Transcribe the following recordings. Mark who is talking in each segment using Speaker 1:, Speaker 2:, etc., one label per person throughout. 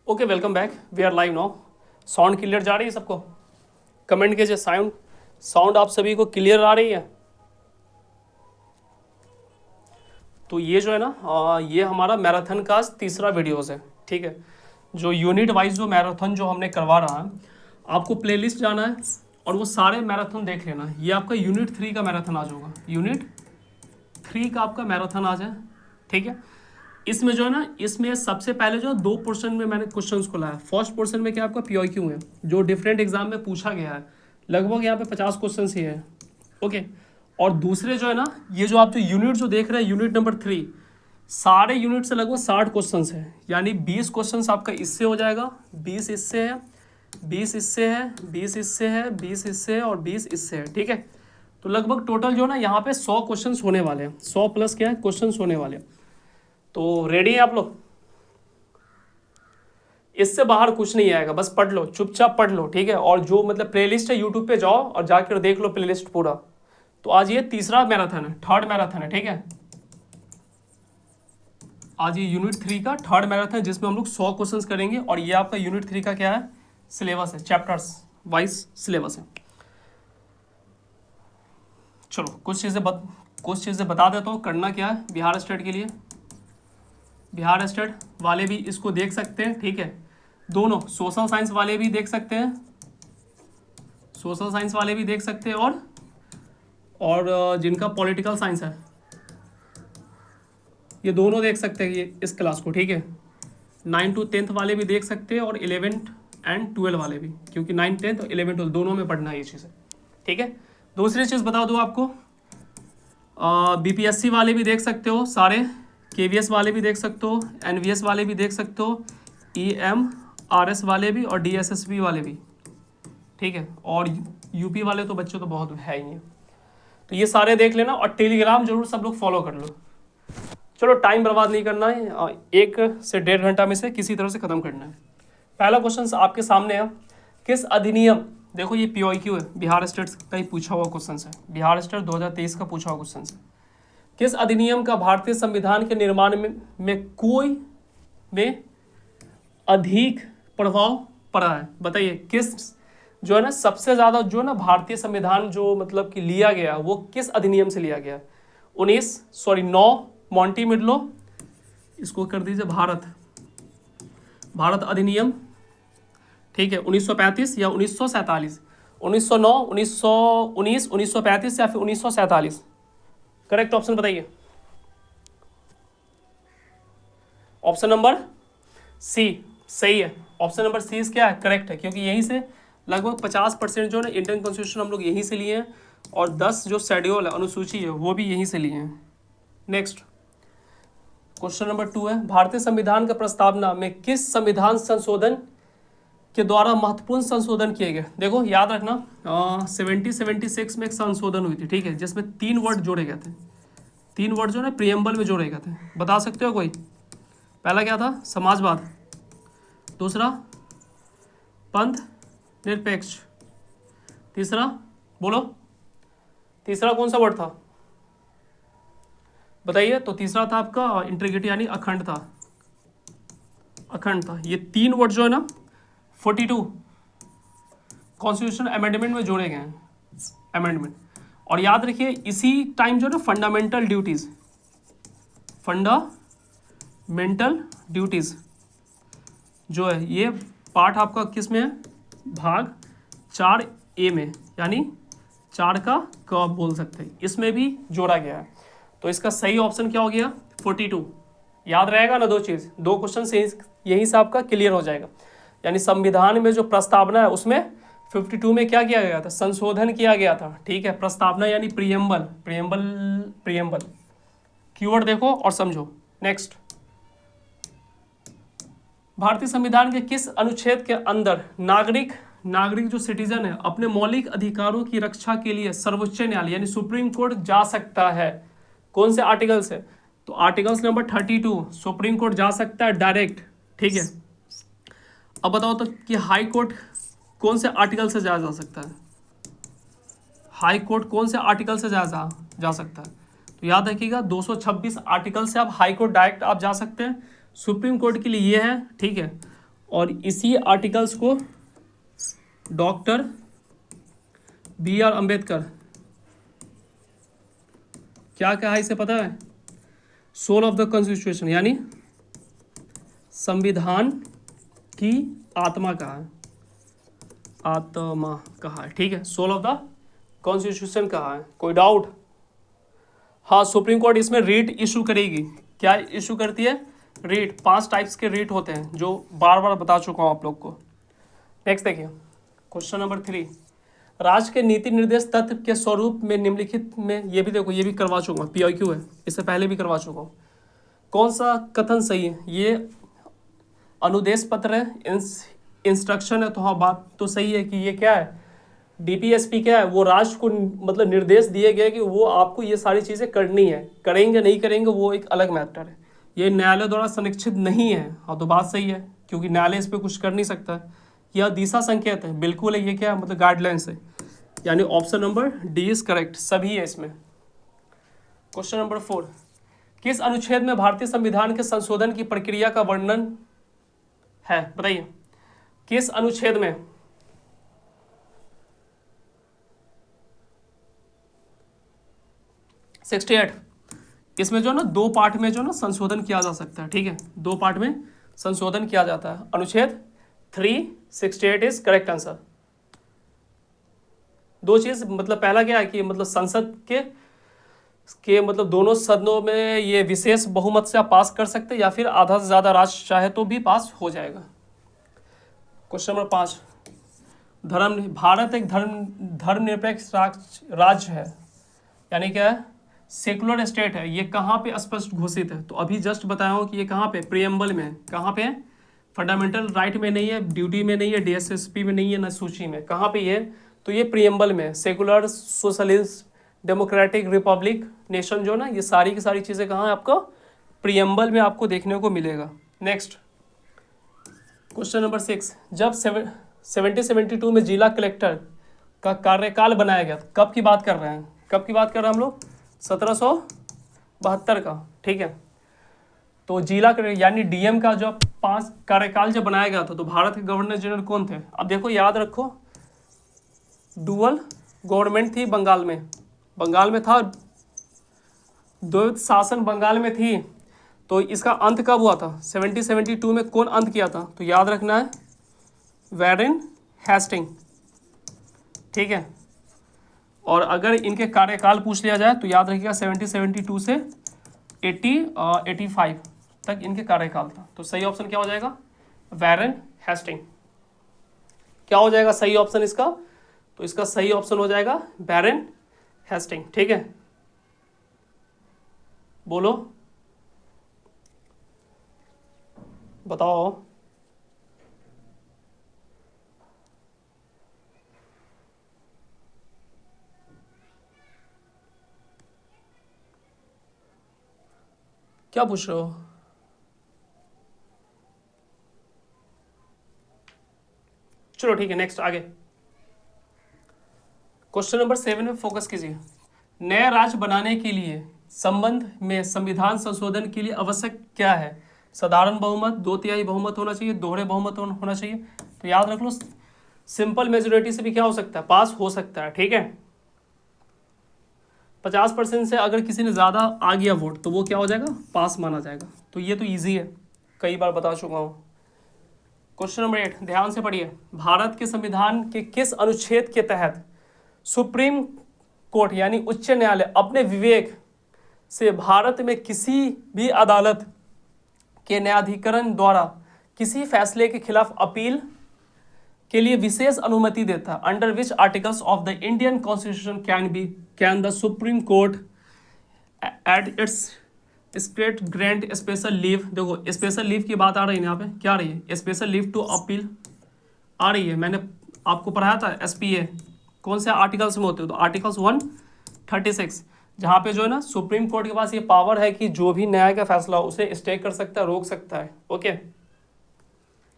Speaker 1: Okay, welcome back. We are live now. Sound clear जा रही है सबको? कमेंट कीजिए, साउंड साउंड आप सभी को क्लियर आ रही है? तो ये जो है ना, ये हमारा मैराथन का तीसरा वीडियोस है, ठीक है। जो यूनिट वाइज जो मैराथन जो हमने करवा रहा है, आपको प्लेलिस्ट जाना है और वो सारे मैराथन देख लेना है। ये आपका यूनिट 3 का मैराथन आज होगा, यूनिट 3 का आपका मैराथन आज है, ठीक है। इसमें जो है ना, इसमें सबसे पहले जो 2 पोर्शन में मैंने क्वेश्चंस को लाया। फर्स्ट पोर्शन में क्या आपका PYQ है, जो डिफरेंट एग्जाम में पूछा गया है, लगभग यहाँ पे 50 क्वेश्चन ही है, ओके। और दूसरे जो है ना, ये जो आप जो यूनिट जो देख रहे हैं, यूनिट नंबर 3, सारे यूनिट से लगभग 60 क्वेश्चन है। यानी 20 क्वेश्चन आपका इससे हो जाएगा, 20 इससे है, 20 इससे है, 20 इससे है, 20 इससे है और 20 इससे है, ठीक है। तो लगभग टोटल जो ना यहाँ पे 100 क्वेश्चन होने वाले हैं। 100 प्लस क्या है, क्वेश्चन होने वाले हैं। तो रेडी है आप लोग? इससे बाहर कुछ नहीं आएगा, बस पढ़ लो, चुपचाप पढ़ लो, ठीक है। और जो मतलब प्लेलिस्ट है, यूट्यूब पे जाओ और जाकर देख लो प्लेलिस्ट पूरा। तो आज ये तीसरा मैराथन है, थर्ड मैराथन है, ठीक है। आज ये यूनिट 3 का थर्ड मैराथन है, जिसमें हम लोग 100 क्वेश्चन करेंगे। और ये आपका यूनिट 3 का क्या है, सिलेबस है, चैप्टर्स वाइज सिलेबस है। चलो कुछ चीज़ें बता देता हूँ। करना क्या है, बिहार स्टेट के लिए, बिहार स्टेट वाले भी इसको देख सकते हैं, ठीक है। दोनों सोशल साइंस वाले भी देख सकते हैं, सोशल साइंस वाले भी देख सकते हैं, और जिनका पॉलिटिकल साइंस है, ये दोनों देख सकते हैं ये इस क्लास को, ठीक है। 9 to 10th वाले भी देख सकते हैं और 11th and 12 वाले भी, क्योंकि 9, 10th और 11, 12 दोनों में पढ़ना है ये चीज़ें, ठीक है। दूसरी चीज़ बता दूँ आपको, BPSC वाले भी देख सकते हो सारे, KVS वाले भी देख सकते हो, NVS वाले भी देख सकते हो, EMRS वाले भी और DSSB वाले भी, ठीक है। और UP वाले तो बच्चे तो बहुत है ही हैं। तो ये सारे देख लेना और टेलीग्राम जरूर सब लोग फॉलो कर लो। चलो टाइम बर्बाद नहीं करना है, 1 से 1.5 घंटा में से किसी तरह से ख़त्म करना है। पहला क्वेश्चन आपके सामने है, किस अधिनियम, देखो ये PYQ है, बिहार स्टेट का ही पूछा हुआ क्वेश्चन है, बिहार स्टेट 2023 का पूछा हुआ क्वेश्चन है। किस अधिनियम का भारतीय संविधान के निर्माण में अधिक प्रभाव पड़ा है? बताइए किस, जो है ना सबसे ज़्यादा जो है ना भारतीय संविधान जो मतलब कि लिया गया, वो किस अधिनियम से लिया गया? 9 मॉन्टी मिडलो, इसको कर दीजिए भारत अधिनियम, ठीक है। 1935 या 1947, 1909, 1919, 1935 या फिर 1947? करेक्ट ऑप्शन बताइए। ऑप्शन नंबर सी सही है, ऑप्शन नंबर सी क्या है, करेक्ट है, क्योंकि यहीं से लगभग 50% जो है ना इंडियन कॉन्स्टिट्यूशन हम लोग यहीं से लिए हैं, और 10 जो शेड्यूल है, अनुसूची है, वो भी यहीं से लिए हैं। नेक्स्ट क्वेश्चन नंबर 2 है, भारतीय संविधान का प्रस्तावना में किस संविधान संशोधन के द्वारा महत्वपूर्ण संशोधन किए गए? देखो याद रखना, 76 में एक संशोधन हुई थी, ठीक है, जिसमें 3 वर्ड जोड़े गए थे। 3 वर्ड जो है प्रियम्बल में जोड़े गए थे, बता सकते हो कोई? पहला क्या था, समाजवाद, दूसरा पंथ निरपेक्ष, तीसरा बोलो, तीसरा कौन सा वर्ड था बताइए? तो तीसरा था आपका इंटीग्रिटी, यानी अखंडता, अखंडता। ये 3 वर्ड जो है ना 42 कॉन्स्टिट्यूशन अमेंडमेंट में जोड़े गए हैं, अमेंडमेंट। और याद रखिए इसी टाइम जो है ना फंडामेंटल ड्यूटीज जो है, ये पार्ट आपका किस में है, भाग 4A में, यानी 4 का क बोल सकते हैं, इसमें भी जोड़ा गया है। तो इसका सही ऑप्शन क्या हो गया, 42। याद रहेगा ना 2 चीज़, 2 क्वेश्चन से यहीं से आपका क्लियर हो जाएगा। यानी संविधान में जो प्रस्तावना है उसमें 52 में क्या किया गया था, संशोधन किया गया था, ठीक है। प्रस्तावना यानी प्रियम्बल कीवर्ड देखो और समझो। नेक्स्ट, भारतीय संविधान के किस अनुच्छेद के अंदर नागरिक जो सिटीजन है अपने मौलिक अधिकारों की रक्षा के लिए सर्वोच्च न्यायालय यानी सुप्रीम कोर्ट जा सकता है? कौन से आर्टिकल से? तो आर्टिकल्स नंबर 32, सुप्रीम कोर्ट जा सकता है डायरेक्ट, ठीक है। अब बताओ तो कि हाई कोर्ट कौन से आर्टिकल से जा सकता है? हाई कोर्ट कौन से आर्टिकल से जा सकता है? तो याद रखिएगा 226 आर्टिकल से आप हाई कोर्ट डायरेक्ट आप जा सकते हैं। सुप्रीम कोर्ट के लिए ये है, ठीक है। और इसी आर्टिकल्स को डॉक्टर बी आर अम्बेडकर क्या कहा इसे पता है? सोल ऑफ द कॉन्स्टिट्यूशन, यानी संविधान की आत्मा कहा है, आत्मा कहा है, ठीक है, सोल ऑफ द कॉन्स्टिट्यूशन कहा है। कोई डाउट? हाँ, सुप्रीम कोर्ट इसमें रीट इशू करेगी। क्या इशू करती है? रीट। 5 टाइप्स के रीट होते हैं जो बार बार बता चुका हूँ आप लोग को। नेक्स्ट देखिए, क्वेश्चन नंबर 3, राज्य के नीति निर्देश तत्व के स्वरूप में निम्नलिखित में, ये भी देखो, ये भी करवा चुका हूँ, PIQ है, इससे पहले भी करवा चुका हूँ। कौन सा कथन सही है? ये अनुदेश पत्र है, इंस्ट्रक्शन है, तो हाँ बात तो सही है कि ये क्या है, DPSP क्या है, वो राज्य को मतलब निर्देश दिए गए कि वो आपको ये सारी चीज़ें करनी है, करेंगे नहीं करेंगे वो एक अलग मैटर है, ये न्यायालय द्वारा संरक्षित नहीं है। हाँ तो बात सही है, क्योंकि न्यायालय इस पर कुछ कर नहीं सकता है। यह दिशा संकेत है, बिल्कुल है, ये क्या है, मतलब गाइडलाइंस है, यानी option number D is correct, सभी है इसमें। क्वेश्चन नंबर 4, किस अनुच्छेद में भारतीय संविधान के संशोधन की प्रक्रिया का वर्णन है? बताइए, किस अनुच्छेद में? इसमें जो ना 2 पार्ट में जो ना संशोधन किया जा सकता है, ठीक है, 2 पार्ट में संशोधन किया जाता है। अनुच्छेद 368 इज करेक्ट आंसर। 2 चीज, मतलब पहला क्या है कि मतलब संसद के मतलब दोनों सदनों में ये विशेष बहुमत से आप पास कर सकते हैं, या फिर आधा से ज्यादा राज्य चाहे तो भी पास हो जाएगा। क्वेश्चन नंबर 5, भारत एक धर्मनिरपेक्ष राज्य है, यानी क्या है, सेकुलर स्टेट है। ये कहाँ पे स्पष्ट घोषित है? तो अभी जस्ट बताया हूँ कि ये कहाँ पे, प्रियम्बल में। कहाँ पे? फंडामेंटल राइट में नहीं है, ड्यूटी में नहीं है, DSSP में नहीं है, न सूची में। कहाँ पे ये? तो ये प्रियम्बल में, secular socialist democratic Republic nation जो ना, ये सारी की सारी चीज़ें कहाँ है आपको? प्रियम्बल में आपको देखने को मिलेगा। नेक्स्ट क्वेश्चन नंबर 6, जब 1772 में जिला कलेक्टर का कार्यकाल बनाया गया, कब की बात कर रहे हैं? कब की बात कर रहे हैं हम लोग? 1772 का, ठीक है। तो जिला यानी DM का जो 5 कार्यकाल जब बनाया गया था, तो भारत के गवर्नर जनरल कौन थे? अब देखो, याद रखो, डुअल गवर्नमेंट थी बंगाल में, था, द्वैत शासन बंगाल में थी। तो इसका अंत कब हुआ था? 1772 में कौन अंत किया था? तो याद रखना है, वैरेन हेस्टिंग, ठीक है। और अगर इनके कार्यकाल पूछ लिया जाए तो याद रखिएगा 1772 से 85 तक इनके कार्यकाल था। तो सही ऑप्शन क्या हो जाएगा? वैरेन हेस्टिंग। क्या हो जाएगा सही ऑप्शन इसका? तो इसका सही ऑप्शन हो जाएगा वैरेन हेस्टिंग, ठीक है। बोलो, बताओ। क्या पूछ रहे हो? चलो ठीक है, नेक्स्ट आगे। क्वेश्चन नंबर 7 में फोकस कीजिए। नया राज्य बनाने के लिए संबंध में संविधान संशोधन के लिए आवश्यक क्या है? साधारण बहुमत, 2/3 बहुमत होना चाहिए, दोहरे बहुमत होना चाहिए। तो याद रख लो, सिंपल मेजोरिटी से भी क्या हो सकता है? पास हो सकता है, ठीक है। 50% से अगर किसी ने ज़्यादा आ गया वोट तो वो क्या हो जाएगा? पास माना जाएगा। तो ये तो ईजी है, कई बार बता चुका हूँ। क्वेश्चन नंबर 8 ध्यान से पढ़िए। भारत के संविधान के किस अनुच्छेद के तहत सुप्रीम कोर्ट यानी उच्च न्यायालय अपने विवेक से भारत में किसी भी अदालत के न्यायाधिकरण द्वारा किसी फैसले के खिलाफ अपील के लिए विशेष अनुमति देता है? Under which articles of the Indian constitution can the supreme court at its state grant special leave? देखो, स्पेशल लीव की बात आ रही है यहाँ पे, क्या आ रही है? स्पेशल लीव टू अपील आ रही है। मैंने आपको पढ़ाया था SPA कौन से आर्टिकल्स में होते हो, तो आर्टिकल्स 136, जहाँ पे जो है ना सुप्रीम कोर्ट के पास ये पावर है कि जो भी न्याय का फैसला हो उसे स्टे कर सकता है, रोक सकता है। ओके,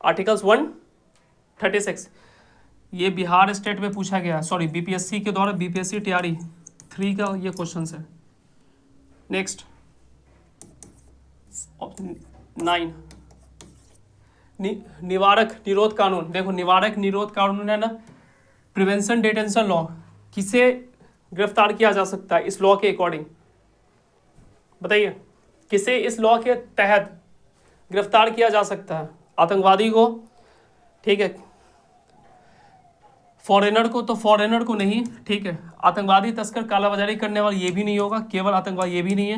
Speaker 1: आर्टिकल्स 136 ये बिहार स्टेट में पूछा गया, सॉरी BPSC के द्वारा, BPSC TRE 3 का ये क्वेश्चन है। नेक्स्ट 9, निवारक निरोध कानून, देखो निवारक निरोध कानून है ना, प्रिवेंशन डिटेंशन लॉ, किसे गिरफ्तार किया जा सकता है इस लॉ के अकॉर्डिंग, बताइए किसे इस लॉ के तहत गिरफ्तार किया जा सकता है? आतंकवादी को, ठीक है, फॉरेनर को, तो फॉरेनर को नहीं, ठीक है, आतंकवादी तस्कर कालाबाजारी करने वाला ये भी नहीं होगा, केवल आतंकवादी ये भी नहीं है,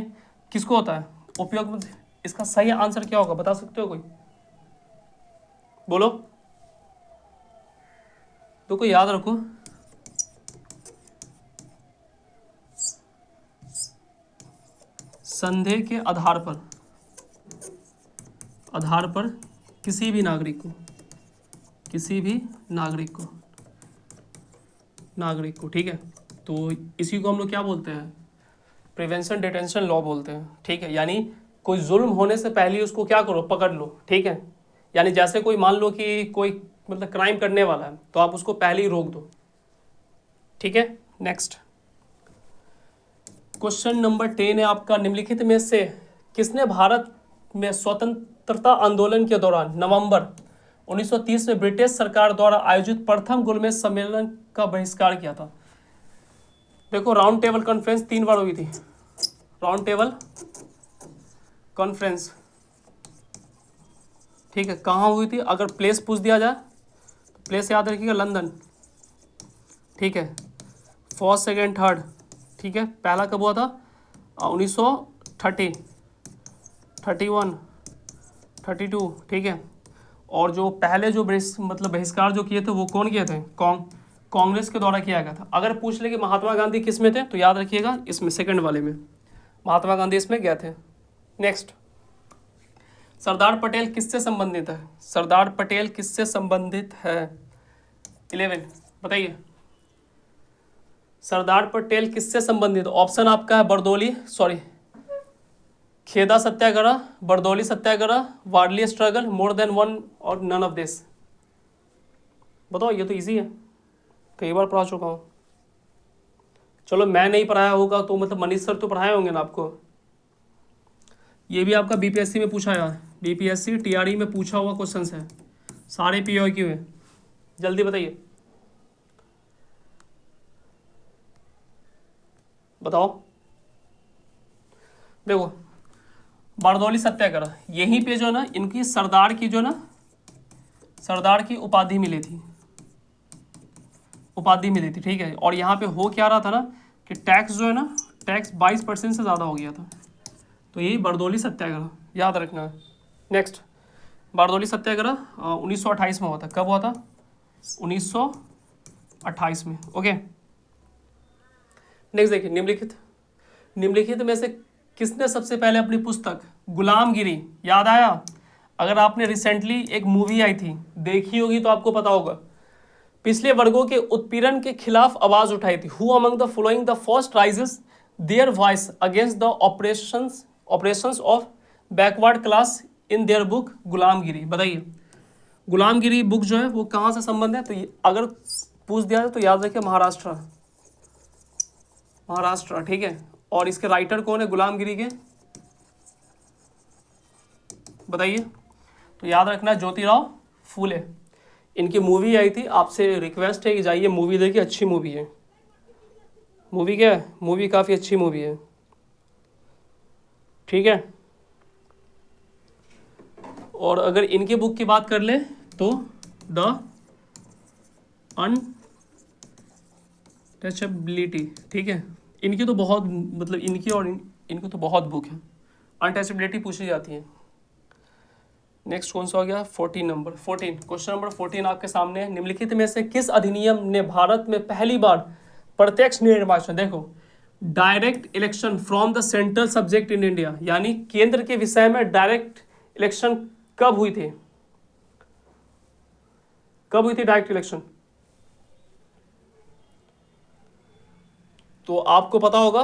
Speaker 1: किसको होता है उपयोग? इसका सही आंसर क्या होगा, बता सकते हो कोई? बोलो, तो कोई याद रखो, संदेह के आधार पर किसी भी नागरिक को, ठीक है, तो इसी को हम लोग क्या बोलते हैं? प्रिवेंशन डिटेंशन लॉ बोलते हैं, ठीक है। यानी कोई जुल्म होने से पहले उसको क्या करो, पकड़ लो, ठीक है। यानी जैसे कोई मान लो कि कोई मतलब क्राइम करने वाला है तो आप उसको पहले ही रोक दो, ठीक है। नेक्स्ट क्वेश्चन नंबर 10 है आपका, निम्नलिखित में से किसने भारत में स्वतंत्रता आंदोलन के दौरान नवंबर 1930 में ब्रिटिश सरकार द्वारा आयोजित प्रथम गोलमेज सम्मेलन का बहिष्कार किया था? देखो राउंड टेबल कॉन्फ्रेंस 3 बार हुई थी, राउंड टेबल कॉन्फ्रेंस, ठीक है, कहाँ हुई थी? अगर प्लेस पूछ दिया जाए तो प्लेस याद रखिएगा, लंदन, ठीक है, फर्स्ट सेकेंड थर्ड, ठीक है। पहला कब हुआ था? 1930, 31, 32, ठीक है। और जो पहले जो मतलब बहिष्कार जो किए थे वो कौन किए थे? कांग्रेस के द्वारा किया गया था। अगर पूछ ले कि महात्मा गांधी किस में थे तो याद रखिएगा इसमें, सेकंड वाले में महात्मा गांधी इसमें गए थे। नेक्स्ट, सरदार पटेल किससे संबंधित है? सरदार पटेल किससे संबंधित है? 11 बताइए, सरदार पटेल किससे संबंधित? ऑप्शन आपका है बरदौली, सॉरी, खेदा सत्याग्रह, बरदौली सत्याग्रह, वारली स्ट्रगल, मोर देन वन और नन ऑफ दिस। बताओ, ये तो इजी है, कई बार पढ़ा चुका हूँ। चलो मैं नहीं पढ़ाया होगा तो मतलब मनीष सर तो पढ़ाए होंगे ना आपको। ये भी आपका बीपीएससी में पूछा है, बीपीएससी टीआरई में पूछा हुआ क्वेश्चन है, सारे पीओक्यू है। जल्दी बताइए, बताओ। देखो बारदौली सत्याग्रह, यहीं पे जो ना इनकी सरदार की जो ना सरदार की उपाधि मिली थी, ठीक है। और यहाँ पे हो क्या रहा था ना कि टैक्स जो है ना, टैक्स 22% से ज़्यादा हो गया था, तो यही बारदौली सत्याग्रह याद रखना है। नेक्स्ट, बारदौली सत्याग्रह 1928 में हुआ था। कब हुआ था? 1928 में, ओके। नेक्स्ट देखिए, निम्नलिखित में से किसने सबसे पहले अपनी पुस्तक गुलामगिरी, याद आया? अगर आपने रिसेंटली एक मूवी आई थी देखी होगी तो आपको पता होगा, पिछले वर्गों के उत्पीड़न के खिलाफ आवाज उठाई थी। Who among the following the first rises their voice against the operations of backward class in their book गुलामगिरी? बताइए, गुलामगिरी बुक जो है वो कहाँ से संबंध है? तो अगर पूछ दिया जाए तो याद रखिए महाराष्ट्र, ठीक है। और इसके राइटर कौन है गुलामगिरी के? बताइए, तो याद रखना ज्योतिराव फूले। इनकी मूवी आई थी, आपसे रिक्वेस्ट है कि जाइए मूवी देखिए, अच्छी मूवी है। मूवी क्या है? मूवी काफ़ी अच्छी मूवी है, ठीक है। और अगर इनकी बुक की बात कर ले तो द अनटचेबिलिटी, ठीक है। इनकी तो बहुत मतलब इनकी और इनकी तो बहुत बुक है, अनटचेबिलिटी पूछी जाती है। नेक्स्ट कौन सा हो गया? 14 नंबर 14, क्वेश्चन नंबर 14 आपके सामने है। निम्नलिखित में से किस अधिनियम ने भारत में पहली बार प्रत्यक्ष निर्वाचन, देखो direct election from the central subject in India, यानी केंद्र के विषय में डायरेक्ट इलेक्शन कब हुई थी? कब हुई थी डायरेक्ट इलेक्शन? तो आपको पता होगा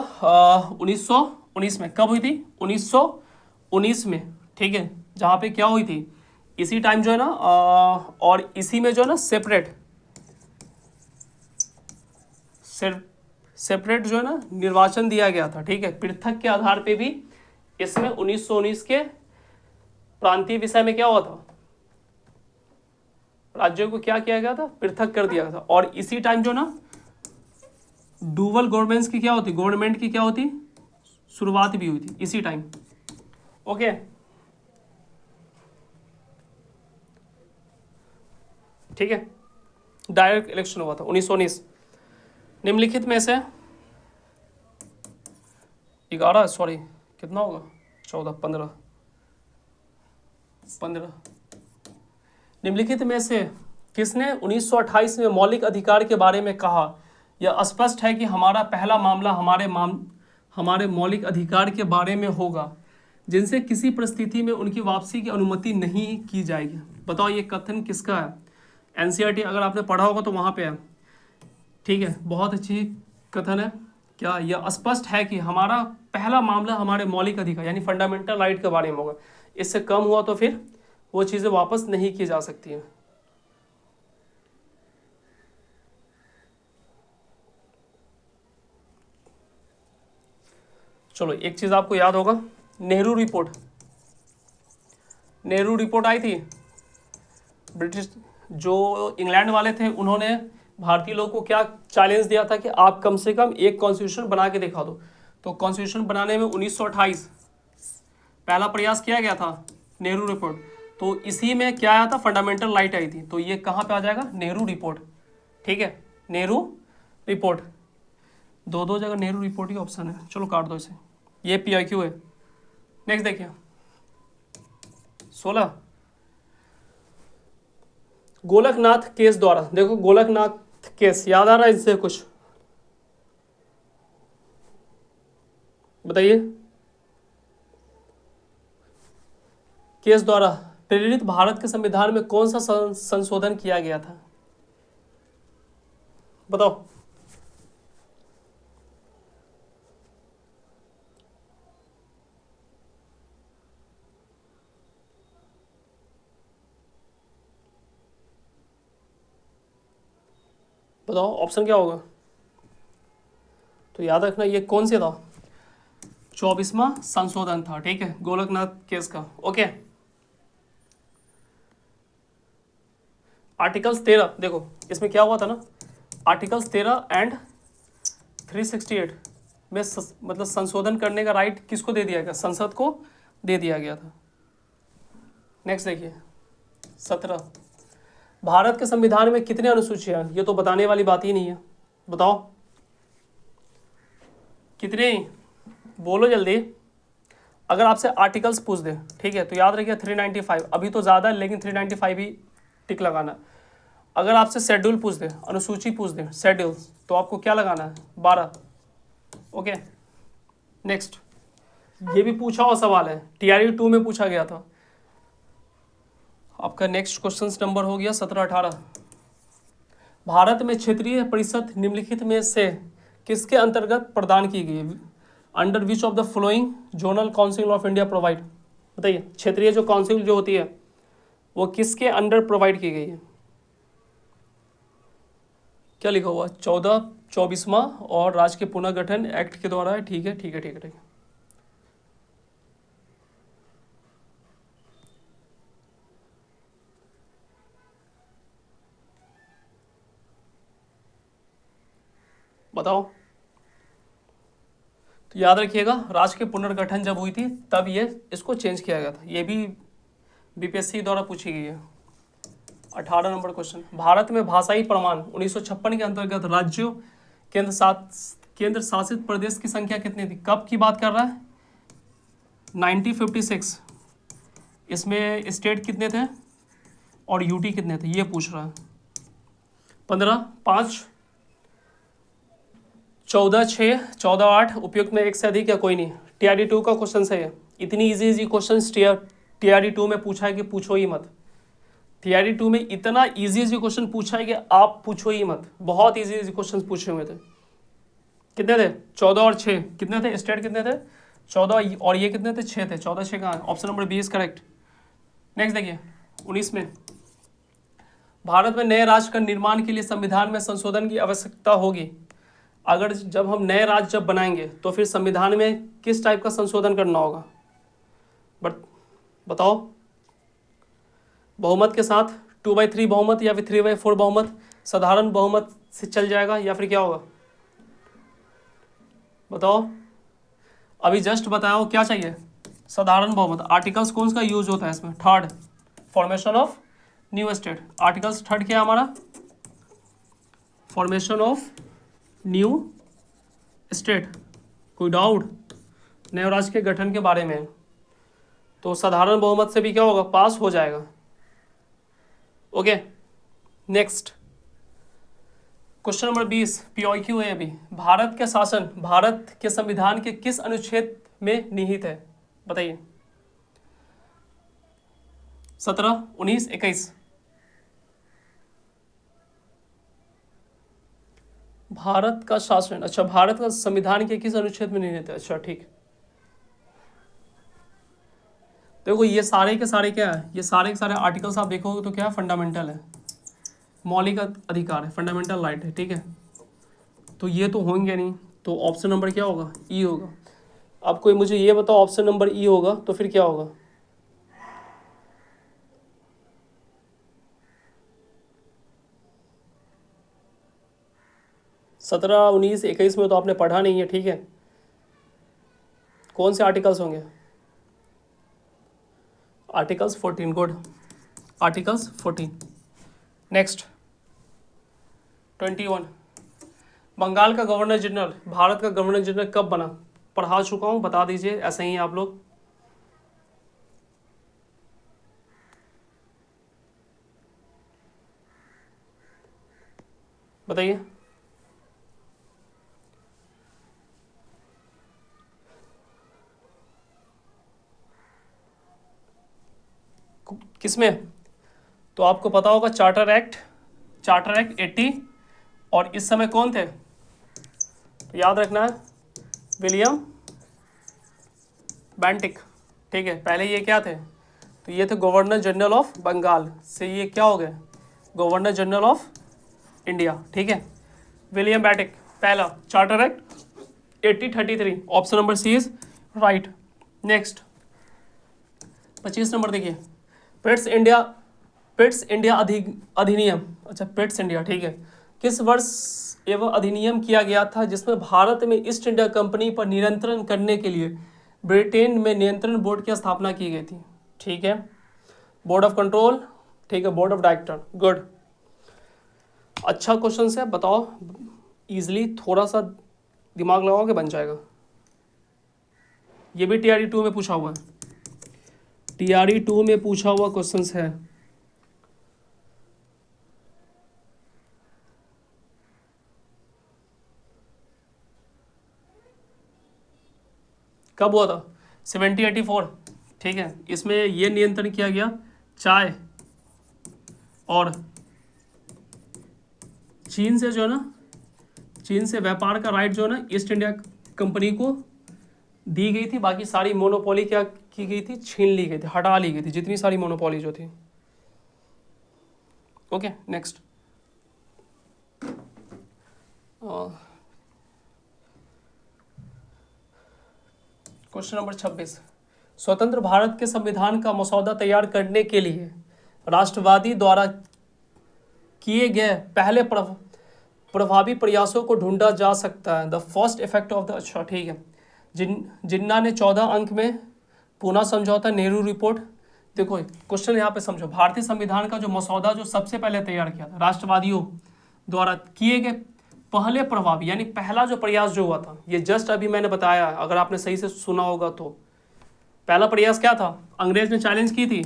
Speaker 1: 1919 में। कब हुई थी? 1919 में, ठीक है। जहाँ पे क्या हुई थी इसी टाइम जो है ना और इसी में जो है ना सेपरेट जो है ना निर्वाचन दिया गया था, ठीक है। पृथक के आधार पे भी इसमें 1919 के प्रांतीय विषय में क्या हुआ था? राज्यों को क्या किया गया था, पृथक कर दिया गया था। और इसी टाइम जो ना डुअल गवर्नमेंट्स की क्या होती, गवर्नमेंट की क्या होती, शुरुआत भी हुई थी इसी टाइम। ओके, ठीक है, डायरेक्ट इलेक्शन हुआ था 1919। निम्नलिखित में से 11 सॉरी कितना होगा, 14 15 निम्नलिखित में से किसने 1928 में मौलिक अधिकार के बारे में कहा। यह स्पष्ट है कि हमारा पहला मामला हमारे मौलिक अधिकार के बारे में होगा जिनसे किसी परिस्थिति में उनकी वापसी की अनुमति नहीं की जाएगी। बताओ ये कथन किसका है। एनसीईआरटी अगर आपने पढ़ा होगा तो वहाँ पे है, ठीक है, बहुत अच्छी कथन है। क्या यह स्पष्ट है कि हमारा पहला मामला हमारे मौलिक अधिकार यानी फंडामेंटल राइट के बारे में होगा, इससे कम हुआ तो फिर वो चीज़ें वापस नहीं की जा सकती हैं। चलो एक चीज़ आपको याद होगा, नेहरू रिपोर्ट आई थी। ब्रिटिश जो इंग्लैंड वाले थे उन्होंने भारतीय लोगों को क्या चैलेंज दिया था कि आप कम से कम एक कॉन्स्टिट्यूशन बना के दिखा दो। तो कॉन्स्टिट्यूशन बनाने में 1928 पहला प्रयास किया गया था, नेहरू रिपोर्ट। तो इसी में क्या आया था, फंडामेंटल राइट आई थी। तो ये कहाँ पे आ जाएगा, नेहरू रिपोर्ट, ठीक है, नेहरू रिपोर्ट। दो जगह नेहरू रिपोर्ट ही ऑप्शन है, चलो काट दो इसे, ये PIQ है। नेक्स्ट देखिए 16 गोलकनाथ केस द्वारा। देखो गोलकनाथ केस याद आ रहा है इससे कुछ, बताइए। केस द्वारा प्रेरित भारत के संविधान में कौन सा संशोधन किया गया था, बताओ। बताओ ऑप्शन क्या होगा। तो याद रखना ये कौन से था, 24वां संशोधन था, ठीक है, गोलकनाथ केस का। ओके, आर्टिकल्स 13 देखो इसमें क्या हुआ था ना, आर्टिकल्स 13 एंड 368 में मतलब संशोधन करने का राइट किसको दे दिया गया, संसद को दे दिया गया था। नेक्स्ट देखिए 17 भारत के संविधान में कितने अनुसूचियां, ये तो बताने वाली बात ही नहीं है, बताओ कितने, बोलो जल्दी। अगर आपसे आर्टिकल्स पूछ दे, ठीक है, तो याद रखिए 395, अभी तो ज़्यादा है लेकिन 395 ही टिक लगाना। अगर आपसे शेड्यूल पूछ दे, अनुसूची पूछ दे, शेड्यूल, तो आपको क्या लगाना है, 12। ओके, नेक्स्ट ये भी पूछा हुआ सवाल है, TRE 2 में पूछा गया था। आपका नेक्स्ट क्वेश्चन नंबर हो गया 17-18। भारत में क्षेत्रीय परिषद निम्नलिखित में से किसके अंतर्गत प्रदान की गई है, under which of the following zonal council of India provide. बताइए क्षेत्रीय जो काउंसिल जो होती है वो किसके अंडर प्रोवाइड की गई है, क्या लिखा हुआ, 24वां और राज्य के पुनर्गठन एक्ट के द्वारा है, ठीक है ठीक है ठीक है ठीक है। बताओ, तो याद रखिएगा राज्य के पुनर्गठन जब हुई थी तब ये इसको चेंज किया गया था, ये भी BPSC द्वारा पूछी गई है। 18 नंबर क्वेश्चन, भारत में भाषाई प्रमाण 1956 के अंतर्गत राज्यों केंद्र शासित प्रदेश की संख्या कितनी थी, कब की बात कर रहा है, 1956। इसमें स्टेट कितने थे और यूटी कितने थे ये पूछ रहा है। 15 5 14 6 14 8 उपयुक्त में एक से अधिक या कोई नहीं। TRE 2 का क्वेश्चन है, इतनी इजी क्वेश्चन TRE 2 में पूछा है कि पूछो ही मत। TRE 2 में इतना इजी क्वेश्चन पूछा है कि आप पूछो ही मत, बहुत इजी क्वेश्चन पूछे हुए थे। कितने थे, 14 और 6 कितने थे, स्टेट कितने थे, 14 और ये कितने थे, 6 थे। 14 6 कहाँ, option number B is correct. Next देखिए 19 में, भारत में नए राज्य का निर्माण के लिए संविधान में संशोधन की आवश्यकता होगी। अगर जब हम नए राज्य जब बनाएंगे तो फिर संविधान में किस टाइप का संशोधन करना होगा, बताओ। बहुमत के साथ 2/3 बहुमत या फिर 3/4 बहुमत, साधारण बहुमत से चल जाएगा या फिर क्या होगा बताओ। अभी जस्ट बताओ क्या चाहिए, साधारण बहुमत। आर्टिकल्स कौन सा यूज होता है इसमें, third, formation of new state. Articles third क्या है हमारा, फॉर्मेशन ऑफ न्यू स्टेट। कोई डाउट, नए राज्य के गठन के बारे में। तो साधारण बहुमत से भी क्या होगा, पास हो जाएगा। Okay, next question number 20 PYQ है अभी। भारत के शासन भारत के संविधान के किस अनुच्छेद में निहित है, बताइए। 17, 19, 21। भारत का शासन, अच्छा भारत का संविधान के किस अनुच्छेद में निहित है, अच्छा ठीक। देखो ये सारे के सारे क्या है, ये सारे के सारे आर्टिकल्स आप देखोगे तो क्या है, फंडामेंटल है, मौलिक अधिकार है, फंडामेंटल राइट है, ठीक है। तो ये तो होंगे नहीं, तो ऑप्शन नंबर क्या होगा, ई होगा। अब कोई मुझे ये बताओ ऑप्शन नंबर ई होगा तो फिर क्या होगा, सत्रह, 19, 21 में तो आपने पढ़ा नहीं है, ठीक है। कौन से आर्टिकल्स होंगे, articles 14, good, articles 14। Next 21, Bengal का गवर्नर जनरल भारत का गवर्नर जनरल कब बना, पढ़ा चुका हूँ, बता दीजिए ऐसे ही आप लोग। बताइए, किसमें, तो आपको पता होगा चार्टर एक्ट 80। और इस समय कौन थे, तो याद रखना है विलियम बेंटिक, ठीक है। पहले ये क्या थे, तो ये थे गवर्नर जनरल ऑफ बंगाल, से ये क्या हो गए, गवर्नर जनरल ऑफ इंडिया, ठीक है। विलियम बेंटिक पहला, charter act 1833, option number C is right. Next 25 number देखिए, पिट्स इंडिया अधिनियम, अच्छा पिट्स इंडिया, ठीक है। किस वर्ष एवं अधिनियम किया गया था जिसमें भारत में ईस्ट इंडिया कंपनी पर नियंत्रण करने के लिए ब्रिटेन में नियंत्रण बोर्ड की स्थापना की गई थी, ठीक है। बोर्ड ऑफ कंट्रोल, ठीक है, बोर्ड ऑफ डायरेक्टर, गुड, अच्छा क्वेश्चन है, बताओ इजली, थोड़ा सा दिमाग लगाओ के बन जाएगा। ये भी TRE 2 में पूछा हुआ है, TRE 2 में पूछा हुआ क्वेश्चन है। कब हुआ था, 1784, ठीक है। इसमें यह नियंत्रण किया गया चाय और चीन से, जो है ना, चीन से व्यापार का राइट जो है ना ईस्ट इंडिया कंपनी को दी गई थी। बाकी सारी मोनोपोली क्या की गई थी, छीन ली गई थी, हटा ली गई थी, जितनी सारी मोनोपोली जो थी। ओके, नेक्स्ट क्वेश्चन नंबर 26, स्वतंत्र भारत के संविधान का मसौदा तैयार करने के लिए राष्ट्रवादी द्वारा किए गए पहले प्रभावी प्रयासों को ढूंढा जा सकता है। The first effect of the, अच्छा ठीक है, जिन्ना ने 14 अंक में पुनः समझौता, नेहरू रिपोर्ट। देखो क्वेश्चन यहाँ पे समझो, भारतीय संविधान का जो मसौदा जो सबसे पहले तैयार किया था राष्ट्रवादियों द्वारा किए गए पहले प्रभावी, यानी पहला जो प्रयास जो हुआ था, ये जस्ट अभी मैंने बताया, अगर आपने सही से सुना होगा तो। पहला प्रयास क्या था, अंग्रेज ने चैलेंज की थी,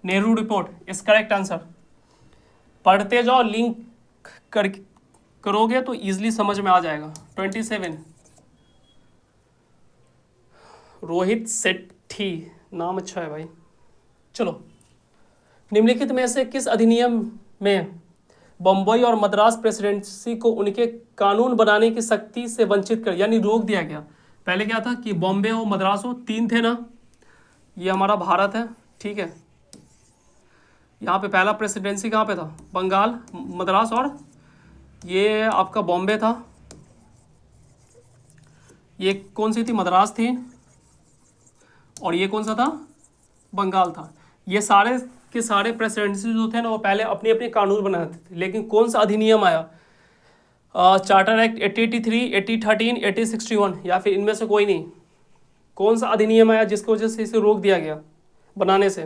Speaker 1: Nehru report is correct answer. पढ़ते जाओ, लिंक करोगे तो इजीली समझ में आ जाएगा। 27, रोहित सेठी, नाम अच्छा है भाई। चलो, निम्नलिखित में से किस अधिनियम में बम्बई और मद्रास प्रेसिडेंसी को उनके कानून बनाने की शक्ति से वंचित कर, यानी रोक दिया गया। पहले क्या था कि बॉम्बे हो, मद्रास हो, तीन थे ना, ये हमारा भारत है, ठीक है। यहाँ पे पहला प्रेसिडेंसी कहाँ पे था, बंगाल, मद्रास, और ये आपका बॉम्बे था। ये कौन सी थी, मद्रास थी, और ये कौन सा था, बंगाल था। ये सारे के सारे प्रेसिडेंसी जो थे ना वो पहले अपनी अपनी कानून बनाते थे, लेकिन कौन सा अधिनियम आया, चार्टर एक्ट 8083, 8013, 8061, या फिर इनमें से कोई नहीं? कौन सा अधिनियम आया जिसकी वजह से इसे रोक दिया गया बनाने से?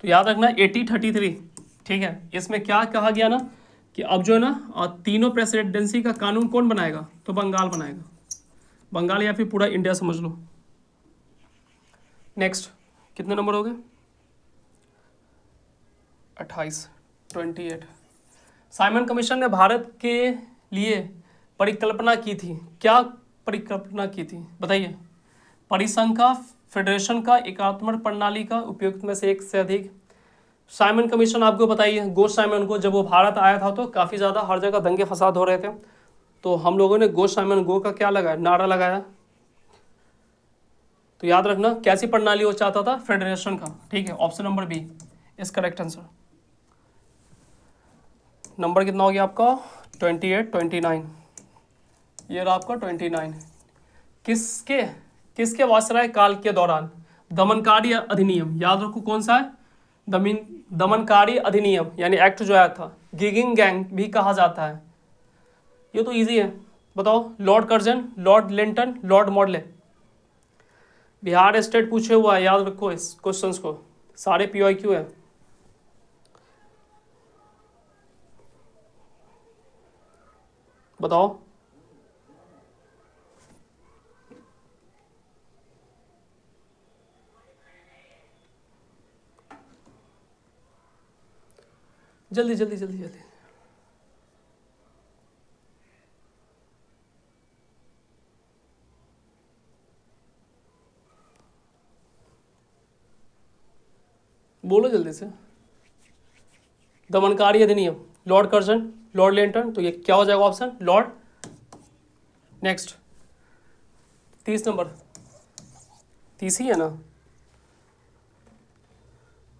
Speaker 1: तो याद रखना 8033, ठीक है। इसमें क्या कहा गया ना कि अब जो है ना तीनों प्रेसिडेंसी का कानून कौन बनाएगा? तो बंगाल बनाएगा, बंगाल या फिर पूरा इंडिया समझ लो। नेक्स्ट, कितने नंबर हो गए? 28, 28। साइमन कमीशन ने भारत के लिए परिकल्पना की थी, क्या परिकल्पना की थी बताइए? परिसंघ का, फेडरेशन का, एकात्मक प्रणाली का, उपयुक्त में से एक से अधिक। साइमन कमीशन आपको बताइए, गोश साइमन को जब वो भारत आया था तो काफ़ी ज़्यादा हर जगह दंगे फसाद हो रहे थे, तो हम लोगों ने गोश साइमन गो का क्या लगाया, नारा लगाया। तो याद रखना कैसी प्रणाली वो चाहता था? फेडरेशन का, ठीक है। Option number B is correct answer. Number कितना हो गया आपका? 28, 29। ये रहा आपका 29। किसके किसके वायसराय काल के दौरान दमनकारी अधिनियम, याद रखो कौन सा है? दमनकारी अधिनियम यानी एक्ट जो आया था, गिगिंग गैंग भी कहा जाता है। ये तो इजी है, बताओ। Lord Curzon, Lord Linton, Lord Morley. Bihar state पूछे हुआ है, याद रखो इस क्वेश्चंस को, सारे PYQ है। बताओ। जल्दी जल्दी जल्दी जल्दी। बोलो जल्दी से। दमनकारी अधिनियम, लॉर्ड कर्जन, लॉर्ड लिंटन, तो ये क्या हो जाएगा ऑप्शन? लॉर्ड। नेक्स्ट 30 नंबर, 30 ही है ना?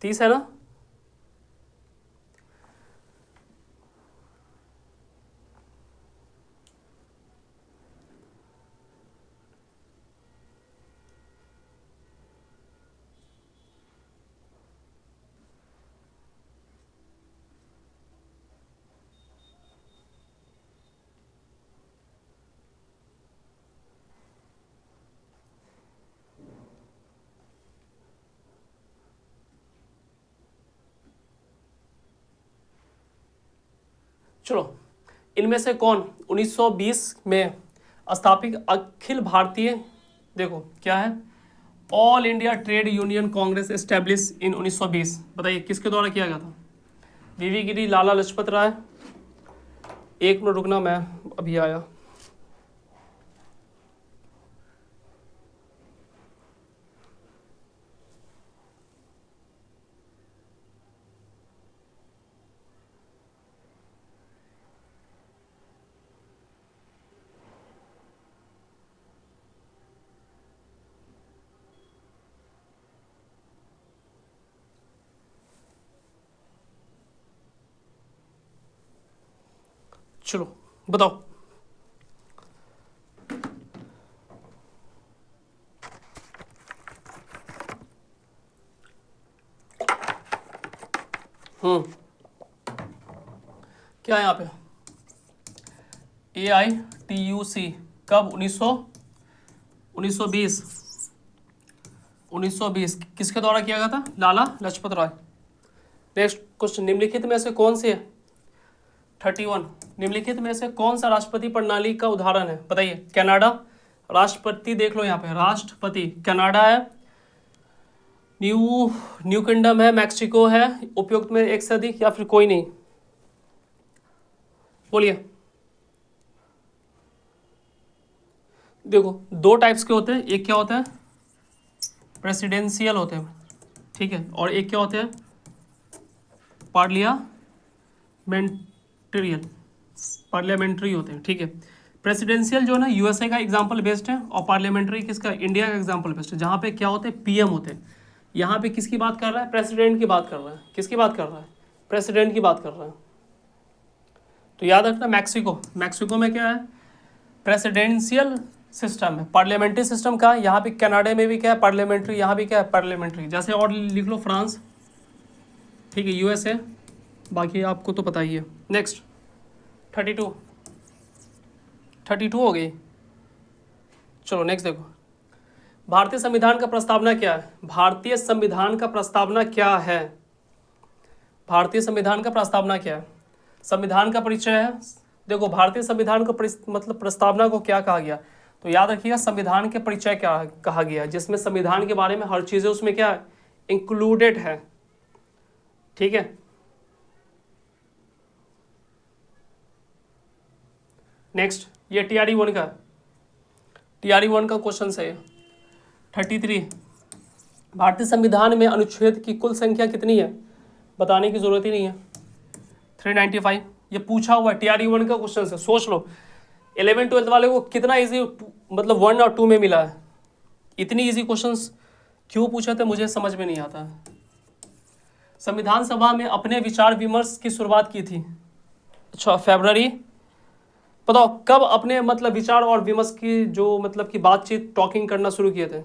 Speaker 1: 30 है ना? चलो, इनमें से कौन 1920 में स्थापित अखिल भारतीय, देखो क्या है, all India trade union Congress establish in 1920, बताइए किसके द्वारा किया गया था? वीवी गिरी, लाला लाजपत राय। एक मिनट रुकना, मैं अभी आया। चलो बताओ। क्या है यहाँ पे? AITUC कब? 1920 किसके द्वारा किया गया था? लाला लाजपत राय। नेक्स्ट क्वेश्चन, निम्नलिखित में से कौन से 31 निम्नलिखित में से कौन सा राष्ट्रपति प्रणाली का उदाहरण है? बताइए। कनाडा, राष्ट्रपति देख लो यहाँ पे, राष्ट्रपति कनाडा है, न्यू किंगडम है, मैक्सिको है, उपयुक्त में एक से अधिक या फिर कोई नहीं? बोलिए। देखो दो टाइप्स के होते हैं, एक क्या होता है? प्रेसिडेंशियल होते हैं, ठीक है, और एक क्या होते हैं? पार्लियामेंट्री होते हैं, ठीक है। प्रेसिडेंशियल जो है ना USA का एग्जाम्पल बेस्ड है, और पार्लियामेंट्री किसका? इंडिया का एग्जाम्पल बेस्ड है, जहाँ पे क्या होते हैं? PM होते हैं। यहाँ पे किसकी बात कर रहा है? प्रेसिडेंट की बात कर रहा है। किसकी बात कर रहा है? प्रेसिडेंट की बात कर रहा है। तो याद रखना मैक्सिको में क्या है? प्रेसिडेंशियल सिस्टम है। पार्लियामेंट्री सिस्टम का यहाँ पे कनाडा में भी क्या है पार्लियामेंट्री, यहाँ भी क्या है पार्लियामेंट्री। जैसे और लिख लो फ्रांस, ठीक है, यूएसए, बाकी आपको तो पता ही है। नेक्स्ट 32 हो गई। चलो नेक्स्ट देखो, भारतीय संविधान का प्रस्तावना क्या है? भारतीय संविधान का प्रस्तावना क्या है? भारतीय संविधान का प्रस्तावना क्या है? संविधान का परिचय है। देखो भारतीय संविधान को मतलब प्रस्तावना को क्या कहा गया, तो याद रखिएगा संविधान के परिचय क्या कहा गया है, जिसमें संविधान के बारे में हर चीज़ें उसमें क्या इंक्लूडेड है, ठीक है। नेक्स्ट ये TRE 1 का क्वेश्चन है 33। भारतीय संविधान में अनुच्छेद की कुल संख्या कितनी है? बताने की जरूरत ही नहीं है, 395। ये पूछा हुआ TRE 1 का क्वेश्चन है, सोच लो 11-12 वाले को कितना इजी मतलब 1 और 2 में मिला है। इतनी इजी क्वेश्चंस क्यों पूछे थे मुझे समझ में नहीं आता। संविधान सभा में अपने विचार विमर्श की शुरुआत की थी, अच्छा फरवरी, बताओ कब अपने मतलब विचार और विमर्श की जो मतलब की बातचीत टॉकिंग करना शुरू किए थे?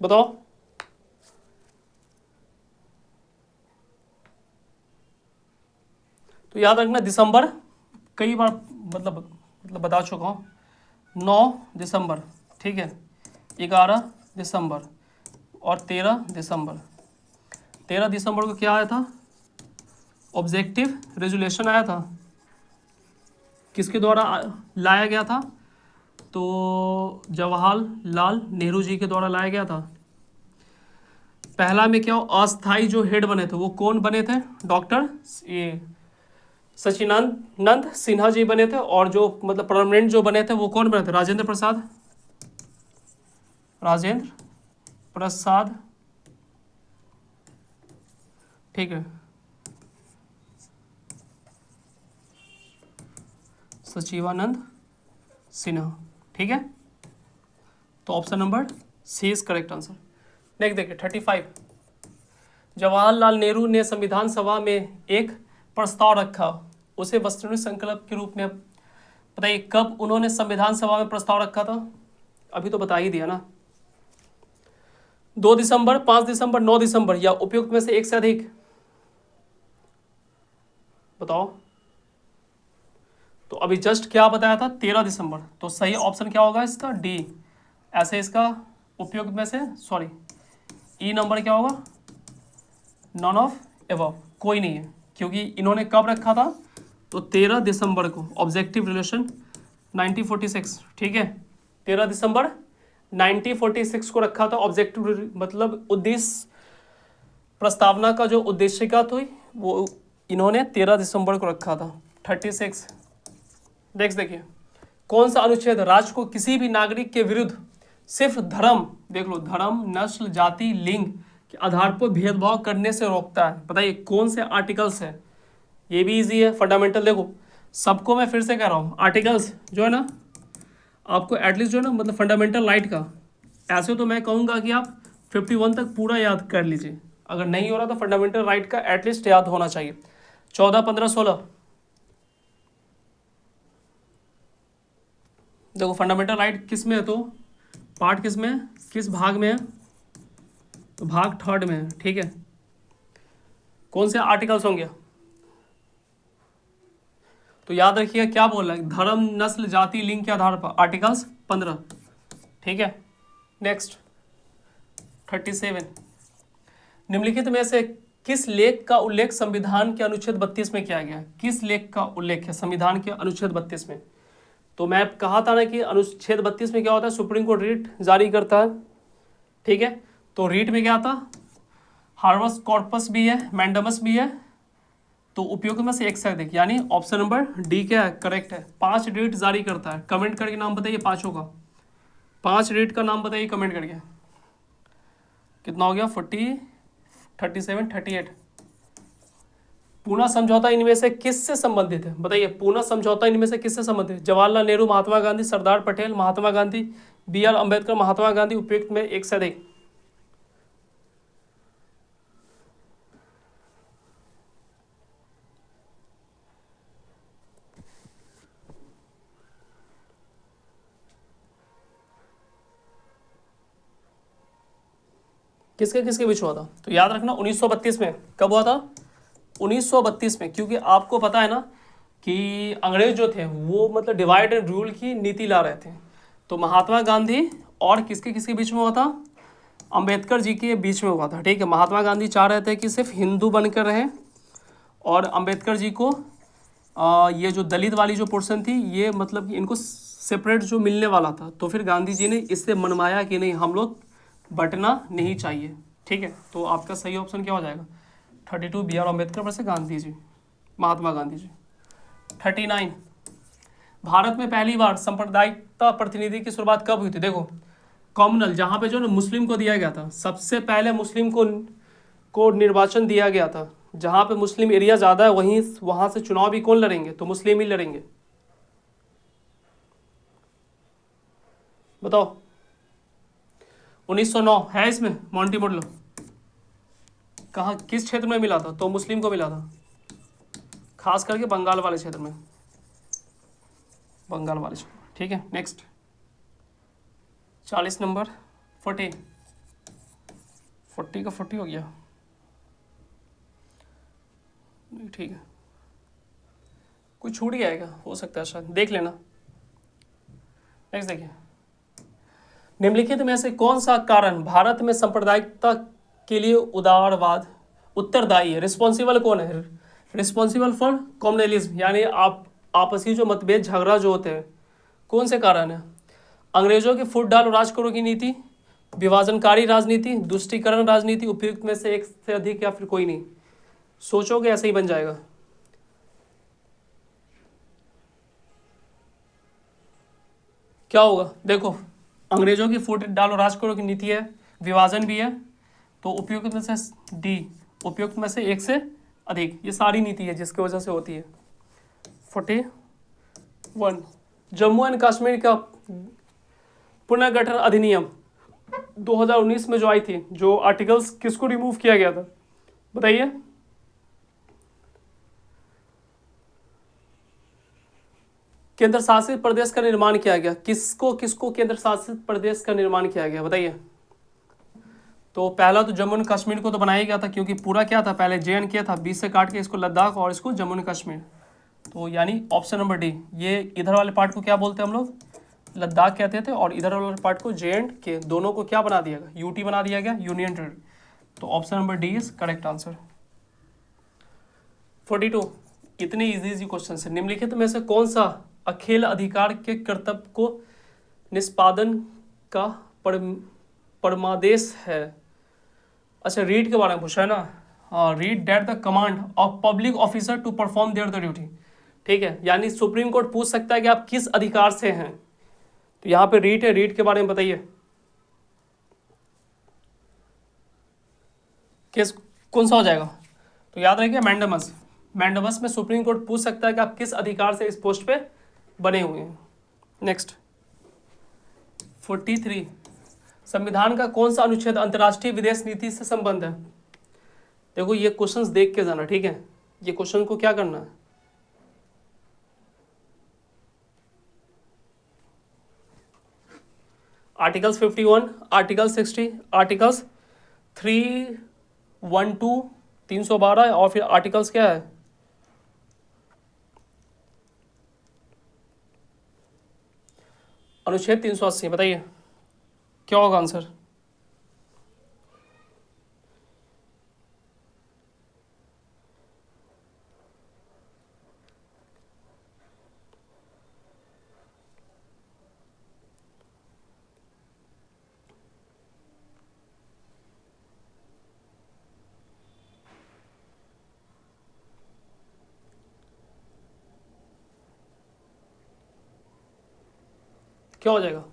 Speaker 1: बताओ। तो याद रखना दिसंबर, कई बार मतलब बता चुका हूँ, 9 दिसंबर, ठीक है, 11 दिसंबर और 13 दिसंबर। 13 दिसंबर को क्या आया था? ऑब्जेक्टिव रेजोल्यूशन आया था। किसके द्वारा लाया गया था? तो जवाहरलाल नेहरू जी के द्वारा लाया गया था। पहला में क्या अस्थाई जो हेड बने थे वो कौन बने थे? डॉक्टर सचिदानंद सिन्हा जी बने थे, और जो मतलब परमानेंट जो बने थे वो कौन बने थे? राजेंद्र प्रसाद, ठीक है, सचिवानंद सिन्हा, ठीक है। तो option number C is correct answer. Next देखिए 35। जवाहरलाल नेहरू ने संविधान सभा में एक प्रस्ताव रखा, उसे वस्तुनिष्ठ संकल्प के रूप में बताइए कब उन्होंने संविधान सभा में प्रस्ताव रखा था? अभी तो बता ही दिया ना, 2 दिसंबर, 5 दिसंबर, 9 दिसंबर, या उपयुक्त में से एक से अधिक? बताओ। तो अभी जस्ट क्या बताया था? 13 दिसंबर। तो सही ऑप्शन क्या होगा इसका? डी। ऐसे इसका उपयुक्त में से सॉरी ई नंबर क्या होगा? नॉन ऑफ एबव, कोई नहीं है, क्योंकि इन्होंने कब रखा था? तो 13 दिसंबर को, ऑब्जेक्टिव रिलेशन 1946, ठीक है, 13 दिसंबर 1946 को रखा था। ऑब्जेक्टिव मतलब उद्देश्य, प्रस्तावना का जो उद्देश्य का थी वो इन्होंने 13 दिसंबर को रखा था। 36 नेक्स्ट देखिए, कौन सा अनुच्छेद राज्य को किसी भी नागरिक के विरुद्ध सिर्फ धर्म, देख लो, धर्म, नस्ल, जाति, लिंग के आधार पर भेदभाव करने से रोकता है? बताइए कौन से आर्टिकल्स है? ये भी इजी है, फंडामेंटल। देखो सबको मैं फिर से कह रहा हूँ, आर्टिकल्स जो है ना आपको एटलीस्ट जो है ना मतलब फंडामेंटल राइट का, ऐसे तो मैं कहूँगा कि आप 51 तक पूरा याद कर लीजिए, अगर नहीं हो रहा तो फंडामेंटल राइट का एटलीस्ट याद होना चाहिए। 14, 15, 16, देखो फंडामेंटल राइट किस में है? तो पार्ट किस में है, किस भाग में है? तो भाग 3rd में है, ठीक है। कौन से आर्टिकल्स होंगे? तो याद रखिएगा क्या बोल रहा है, धर्म, नस्ल, जाति, लिंग के आधार पर, आर्टिकल्स 15, ठीक है। नेक्स्ट 37, निम्नलिखित में से किस लेख का उल्लेख संविधान के अनुच्छेद 32 में किया गया है? किस लेख का उल्लेख है संविधान के अनुच्छेद 32 में? तो मैं कहा था ना कि अनुच्छेद 32 में क्या होता है? सुप्रीम कोर्ट रीट जारी करता है, ठीक है। तो रीट में क्या आता? हार्बस कॉर्पस भी है, मैंडमस भी है, तो उपयोग में से एक से अधिक, यानी ऑप्शन नंबर डी क्या है? करेक्ट है। 5 रीट जारी करता है। कमेंट करके नाम बताइए पांचों का, 5 रीट का नाम बताइए कमेंट करके। कितना हो गया? 40, 37, 38। पूना समझौता इनमें से किससे संबंधित है? बताइए पूना समझौता इनमें से किससे संबंधित है? जवाहरलाल नेहरू, महात्मा गांधी, सरदार पटेल, महात्मा गांधी, BR अम्बेडकर, महात्मा गांधी, उपयुक्त में एक से अधिक? किसके किसके बीच हुआ था? तो याद रखना 1932 में। कब हुआ था? 1932 में। क्योंकि आपको पता है ना कि अंग्रेज जो थे वो मतलब डिवाइड एंड रूल की नीति ला रहे थे। तो महात्मा गांधी और किसके किसके बीच में हुआ था? अंबेडकर जी के बीच में हुआ था। ठीक है, महात्मा गांधी चाह रहे थे कि सिर्फ हिंदू बनकर रहें, और अंबेडकर जी को ये जो दलित वाली जो पोर्शन थी ये मतलब कि इनको सेपरेट जो मिलने वाला था। तो फिर गांधी जी ने इससे मनमाया कि नहीं, हम लोग बंटना नहीं चाहिए। ठीक है, तो आपका सही ऑप्शन क्या हो जाएगा? 32 B R Ambedkar versus Gandhi ji, Mahatma Gandhi ji. 39, Bharat में पहली बार सांप्रदायिकता प्रतिनिधि की शुरुआत कब हुई थी? देखो कॉमनल, जहाँ पे जो ना मुस्लिम को दिया गया था, सबसे पहले मुस्लिम को निर्वाचन दिया गया था। जहाँ पे मुस्लिम एरिया ज़्यादा है वहीं वहाँ से चुनाव भी कौन लड़ेंगे? तो मुस्लिम ही लड़ेंगे। बताओ। 1909 है इसमें, मोंटी मोडलो कहाँ किस क्षेत्र में मिला था? तो मुस्लिम को मिला था, खास करके बंगाल वाले क्षेत्र में, बंगाल वाले क्षेत्र। ठीक है, नेक्स्ट 40 नंबर 40 40 का 40 हो गया। नहीं ठीक है, कुछ छूट गया है क्या? हो सकता है, शायद देख लेना। नेक्स्ट देखिए, निम्नलिखित में से कौन सा कारण भारत में सांप्रदायिकता के लिए उदारवाद उत्तरदायी है? रिस्पॉन्सिबल कौन है? रिस्पॉन्सिबल फॉर कॉम्युनलिज्म, यानी आप आपसी जो मतभेद झगड़ा जो होते हैं, कौन से कारण है? अंग्रेजों की फूट डाल और राज करो की नीति, विभाजनकारी राजनीति, दुष्टीकरण राजनीति, उपयुक्त में से एक से अधिक, या फिर कोई नहीं? सोचोगे ऐसे ही बन जाएगा। क्या होगा? देखो, अंग्रेजों की फूट डालो राज करो की नीति है, विभाजन भी है, तो उपयुक्त में से डी, उपयुक्त में से एक से अधिक, ये सारी नीति है जिसकी वजह से होती है। 41, जम्मू एंड कश्मीर का पुनर्गठन अधिनियम 2019 में जो आई थी, जो आर्टिकल्स किसको रिमूव किया गया था? बताइए। केंद्र शासित प्रदेश का निर्माण किया गया, किसको किसको केंद्र शासित प्रदेश का निर्माण किया गया? बताइए। तो पहला तो जम्मू एंड कश्मीर को तो बनाया गया था, क्योंकि पूरा क्या था, पहले जे एंड के था, बीच से काट के इसको लद्दाख और इसको जम्मू एंड कश्मीर। तो यानी ऑप्शन नंबर डी, ये इधर वाले पार्ट को क्या बोलते हैं हम लोग? लद्दाख कहते थे, और इधर वाले पार्ट को जे एंड के, दोनों को क्या बना दिया गया? यूटी बना दिया गया, यूनियन टेरिटरी। तो option number D is correct answer. 42, इतने इजी क्वेश्चन है। निम्नलिखित में से कौन सा अखेल अधिकार के कर्तव्य को निष्पादन का परमादेश है? अच्छा, रीड के बारे में पूछा है ना। हाँ, read that the command of public officer to perform their the duty. ठीक है, यानी सुप्रीम कोर्ट पूछ सकता है कि आप किस अधिकार से हैं। तो यहाँ पे रीड है, रीड के बारे में बताइए, किस कौन सा हो जाएगा? तो याद रखिए मैंडमस, मैंडमस में सुप्रीम कोर्ट पूछ सकता है कि आप किस अधिकार से इस पोस्ट पे बने हुए हैं। नेक्स्ट 43, संविधान का कौन सा अनुच्छेद अंतर्राष्ट्रीय विदेश नीति से संबंध है? देखो ये क्वेश्चंस देख के जाना, ठीक है, ये क्वेश्चन को क्या करना है। आर्टिकल्स 51, आर्टिकल 60, आर्टिकल्स 312, 312, और फिर आर्टिकल्स क्या है? अनुच्छेद 380। बताइए क्या होगा आंसर? क्या हो जाएगा?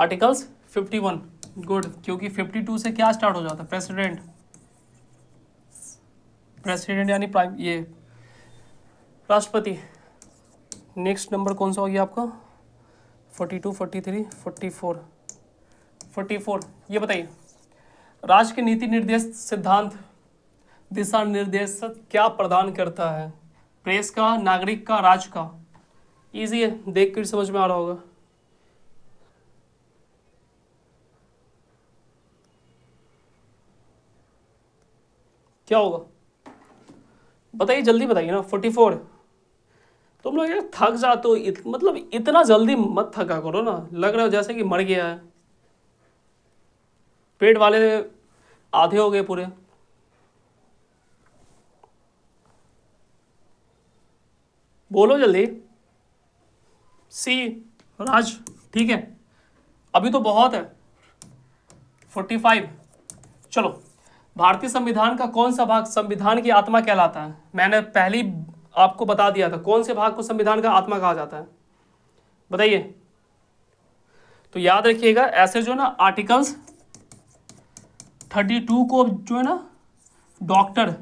Speaker 1: आर्टिकल्स 51। गुड, क्योंकि 52 से क्या स्टार्ट हो जाता है? प्रेसिडेंट, प्रेसिडेंट यानी प्राइम, ये राष्ट्रपति। नेक्स्ट नंबर कौन सा हो गया आपका? 42, 43, 44, 44। ये बताइए, राष्ट्र के नीति निर्देश सिद्धांत दिशा निर्देश क्या प्रदान करता है? प्रेस का, नागरिक का, राज्य का? इजी है, देख कर समझ में आ रहा होगा। क्या होगा बताइए, जल्दी बताइए ना। 44। तुम लोग यार थक जाते हो, मतलब इतना जल्दी मत थका करो ना, लग रहा हो जैसे कि मर गया है। पेट वाले आधे हो गए पूरे। बोलो जल्दी। सी राज, ठीक है, अभी तो बहुत है। 45। चलो, भारतीय संविधान का कौन सा भाग संविधान की आत्मा कहलाता है? मैंने पहले ही आपको बता दिया था, कौन से भाग को संविधान का आत्मा कहा जाता है, बताइए। तो याद रखिएगा, ऐसे जो है ना आर्टिकल्स 32 को जो है ना डॉक्टर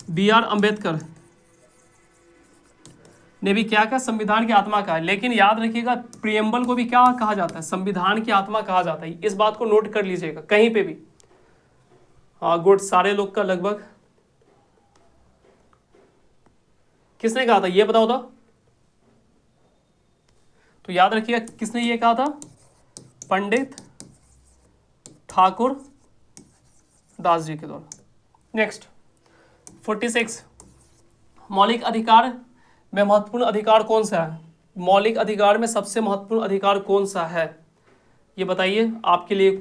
Speaker 1: B.R. अम्बेडकर ने भी क्या कहा, संविधान की आत्मा कहा है। लेकिन याद रखिएगा, प्रियम्बल को भी क्या कहा जाता है, संविधान की आत्मा कहा जाता है। इस बात को नोट कर लीजिएगा कहीं पे भी। हाँ गुड, सारे लोग का लगभग। किसने कहा था ये बताओ तो याद रखिएगा किसने ये कहा था, पंडित ठाकुर दास जी के द्वारा। नेक्स्ट 46, मौलिक अधिकार में महत्वपूर्ण अधिकार कौन सा है? मौलिक अधिकार में सबसे महत्वपूर्ण अधिकार कौन सा है, ये बताइए, आपके लिए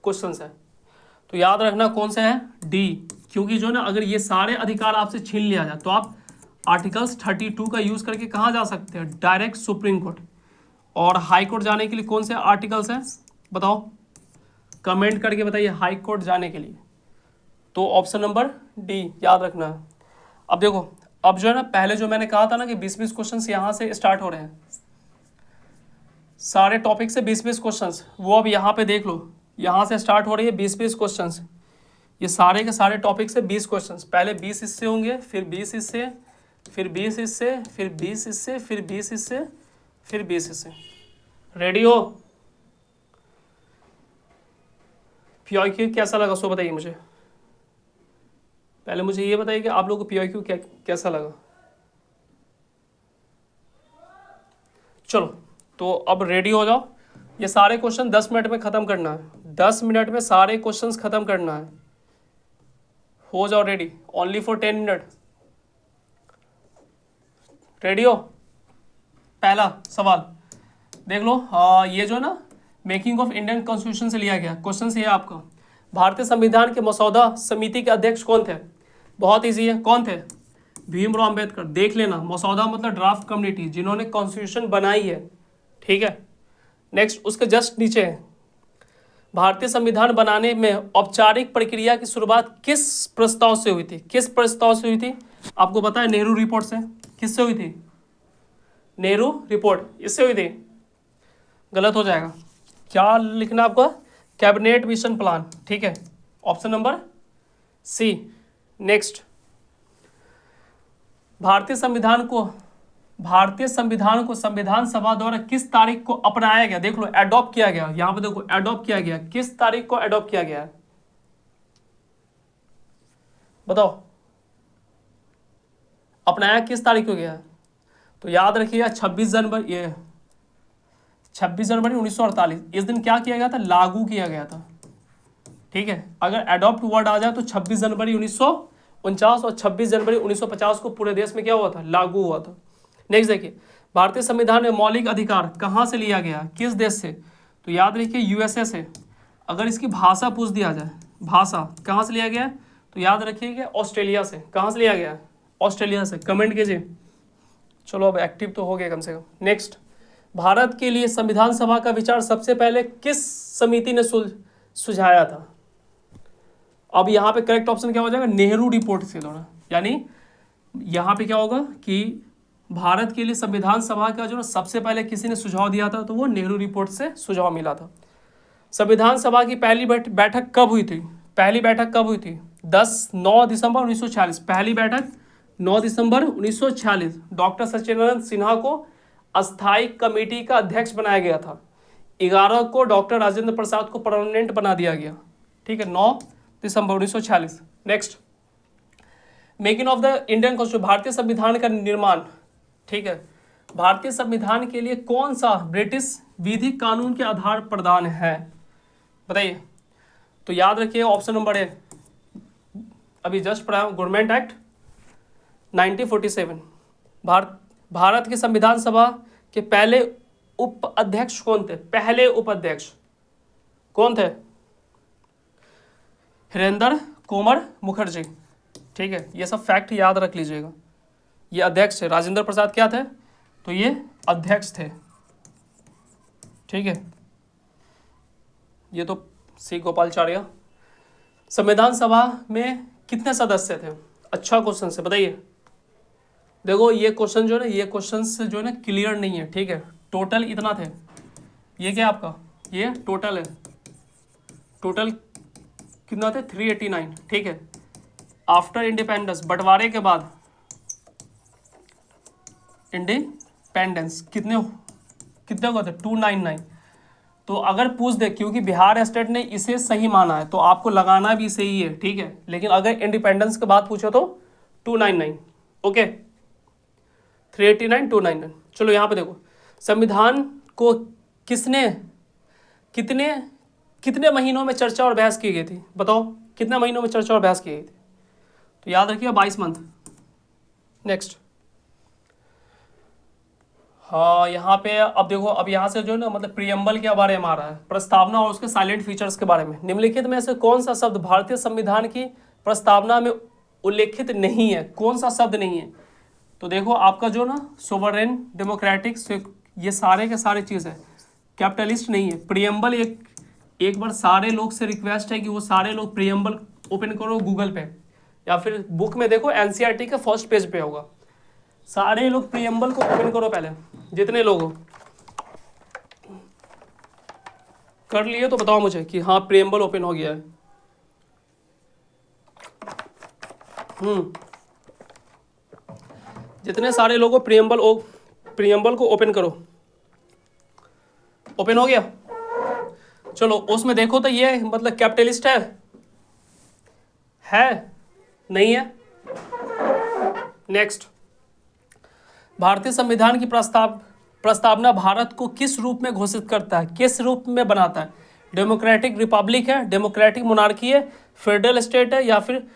Speaker 1: क्वेश्चन है। तो याद रखना कौन सा है, डी। क्योंकि जो ना अगर ये सारे अधिकार आपसे छीन लिया जाए तो आप आर्टिकल्स 32 का यूज करके कहाँ जा सकते हैं, डायरेक्ट सुप्रीम कोर्ट। और हाई कोर्ट जाने के लिए कौन से आर्टिकल्स हैं बताओ, कमेंट करके बताइए, हाई कोर्ट जाने के लिए। तो ऑप्शन नंबर डी याद रखना है। अब देखो, अब जो है ना पहले जो मैंने कहा था ना कि 20-20 क्वेश्चंस यहाँ से स्टार्ट हो रहे हैं, सारे टॉपिक से 20-20 क्वेश्चंस, वो अब यहाँ पे देख लो, यहाँ से स्टार्ट हो रही है 20-20 क्वेश्चंस। ये सारे के सारे टॉपिक से 20 क्वेश्चंस, पहले 20 इससे होंगे, फिर 20 इससे, फिर 20 इससे, फिर 20 इससे, फिर 20 इससे, फिर 20 इससे। रेडी हो? PYQ कैसा लगा सो बताइए मुझे। पहले मुझे ये बताइए कि आप लोगों को PYQ कैसा लगा। चलो, तो अब रेडी हो जाओ। ये सारे क्वेश्चन 10 मिनट में ख़त्म करना है, 10 मिनट में सारे क्वेश्चंस ख़त्म करना है। हो जाओ ready, only for 10 minute. Ready हो? पहला सवाल देख लो, ये जो ना मेकिंग ऑफ इंडियन कॉन्स्टिट्यूशन से लिया गया क्वेश्चन है आपका। भारतीय संविधान के मसौदा समिति के अध्यक्ष कौन थे? बहुत इजी है, कौन थे? भीमराव अंबेडकर। देख लेना, मसौदा मतलब ड्राफ्ट कम्युनिटी, जिन्होंने कॉन्स्टिट्यूशन बनाई है, ठीक है। नेक्स्ट उसके जस्ट नीचे है, भारतीय संविधान बनाने में औपचारिक प्रक्रिया की शुरुआत किस प्रस्ताव से हुई थी? किस प्रस्ताव से हुई थी? आपको पता है, नेहरू रिपोर्ट से। किससे हुई थी? नेहरू रिपोर्ट, इससे हुई थी। गलत हो जाएगा, क्या लिखना आपको, कैबिनेट मिशन प्लान, ठीक है, ऑप्शन नंबर सी। नेक्स्ट, भारतीय संविधान को संविधान सभा द्वारा किस तारीख को अपनाया गया? देख लो, एडॉप्ट किया गया, यहां पे देखो एडॉप्ट किया गया, किस तारीख को एडॉप्ट किया गया है बताओ, अपनाया किस तारीख को गया है? तो याद रखिएगा 26 जनवरी, ये 26 जनवरी 1948, इस दिन क्या किया गया था, लागू किया गया था, ठीक है। अगर एडॉप्ट वर्ड आ जाए तो 26 जनवरी 1949 और 26 जनवरी 1950 को पूरे देश में क्या हुआ था, लागू हुआ था। नेक्स्ट देखिए, भारतीय संविधान में मौलिक अधिकार कहाँ से लिया गया, किस देश से? तो याद रखिए USA से। अगर इसकी भाषा पूछ दिया जाए, भाषा कहाँ से लिया गया, तो याद रखिए ऑस्ट्रेलिया से। कहाँ से लिया गया? ऑस्ट्रेलिया से। कमेंट कीजिए। चलो अब एक्टिव तो हो गया कम से कम। नेक्स्ट, भारत के लिए संविधान सभा का विचार सबसे पहले किस समिति ने सुझाया था? अब यहाँ पे करेक्ट ऑप्शन क्या हो जाएगा, नेहरू रिपोर्ट से द्वारा। यानी यहाँ पे क्या होगा कि भारत के लिए संविधान सभा का जो सबसे पहले किसी ने सुझाव दिया था, तो वो नेहरू रिपोर्ट से सुझाव मिला था। संविधान सभा की पहली बैठक कब हुई थी? पहली बैठक कब हुई थी? 9 दिसंबर 1946। पहली बैठक 9 दिसंबर 1946। डॉक्टर सच्चिदानंद सिन्हा को अस्थायी कमेटी का अध्यक्ष बनाया गया था। 11 को डॉक्टर राजेंद्र प्रसाद को परमानेंट बना दिया गया, ठीक है, 9 दिसंबर 1946। Next, making of the Indian constitution, भारतीय संविधान का निर्माण, ठीक है, भारतीय संविधान के लिए कौन सा ब्रिटिश विधि कानून के आधार प्रदान है, बताइए। तो याद रखिए ऑप्शन नंबर ए, अभी जस्ट पढ़ा हूँ, गवर्नमेंट एक्ट 1947। भारत की संविधान सभा के पहले उपाध्यक्ष कौन थे? पहले उपाध्यक्ष कौन थे? हरेंद्र कुमार मुखर्जी। ठीक है, ये सब फैक्ट याद रख लीजिएगा। ये अध्यक्ष थे। राजेंद्र प्रसाद क्या थे? तो ये अध्यक्ष थे। ठीक है, ये तो सी गोपालाचार्य। संविधान सभा में कितने सदस्य थे? अच्छा क्वेश्चन से बताइए। देखो ये क्वेश्चन जो है ना, ये क्वेश्चन से जो है ना क्लियर नहीं है। ठीक है, टोटल इतना थे। ये क्या आपका, ये टोटल है। टोटल कितना थे? 389। ठीक है, आफ्टर इंडिपेंडेंस, बंटवारे के बाद इंडिपेंडेंस कितने हुए थे? 299। तो अगर पूछ दे, क्योंकि बिहार स्टेट ने इसे सही माना है तो आपको लगाना भी सही है। ठीक है, लेकिन अगर इंडिपेंडेंस के बाद पूछो तो 299। ओके, 389 299। चलो यहाँ पे देखो, संविधान को कितने महीनों में चर्चा और बहस की गई थी? बताओ कितने महीनों में चर्चा और बहस की गई थी? तो याद रखिए 22 मंथ। नेक्स्ट, हाँ यहाँ पे अब देखो, अब यहाँ से जो है ना मतलब प्रियम्बल के बारे में आ रहा है, प्रस्तावना और उसके साइलेंट फीचर्स के बारे में। निम्नलिखित में से कौन सा शब्द भारतीय संविधान की प्रस्तावना में उल्लेखित नहीं है? कौन सा शब्द नहीं है? तो देखो आपका जो ना सोवरेन, डेमोक्रेटिक, ये सारे के सारे चीज़ है, कैपिटलिस्ट नहीं है। प्रियम्बल एक बार सारे लोग से रिक्वेस्ट है कि वो सारे लोग प्रियम्बल ओपन करो गूगल पे या फिर बुक में देखो, एनसीईआरटी के फर्स्ट पेज पे होगा। सारे लोग प्रियम्बल को ओपन करो पहले, जितने लोग हो। कर लिए तो बताओ मुझे कि हाँ प्रियम्बल ओपन हो गया है। जितने सारे लोगों प्रियम्बल को ओपन करो। ओपन हो गया? चलो उसमें देखो तो ये मतलब कैपिटलिस्ट है नहीं है? नेक्स्ट, भारतीय संविधान की प्रस्तावना भारत को किस रूप में घोषित करता है? किस रूप में बनाता है? डेमोक्रेटिक रिपब्लिक है, डेमोक्रेटिक मोनार्की है, फेडरल स्टेट है, या फिर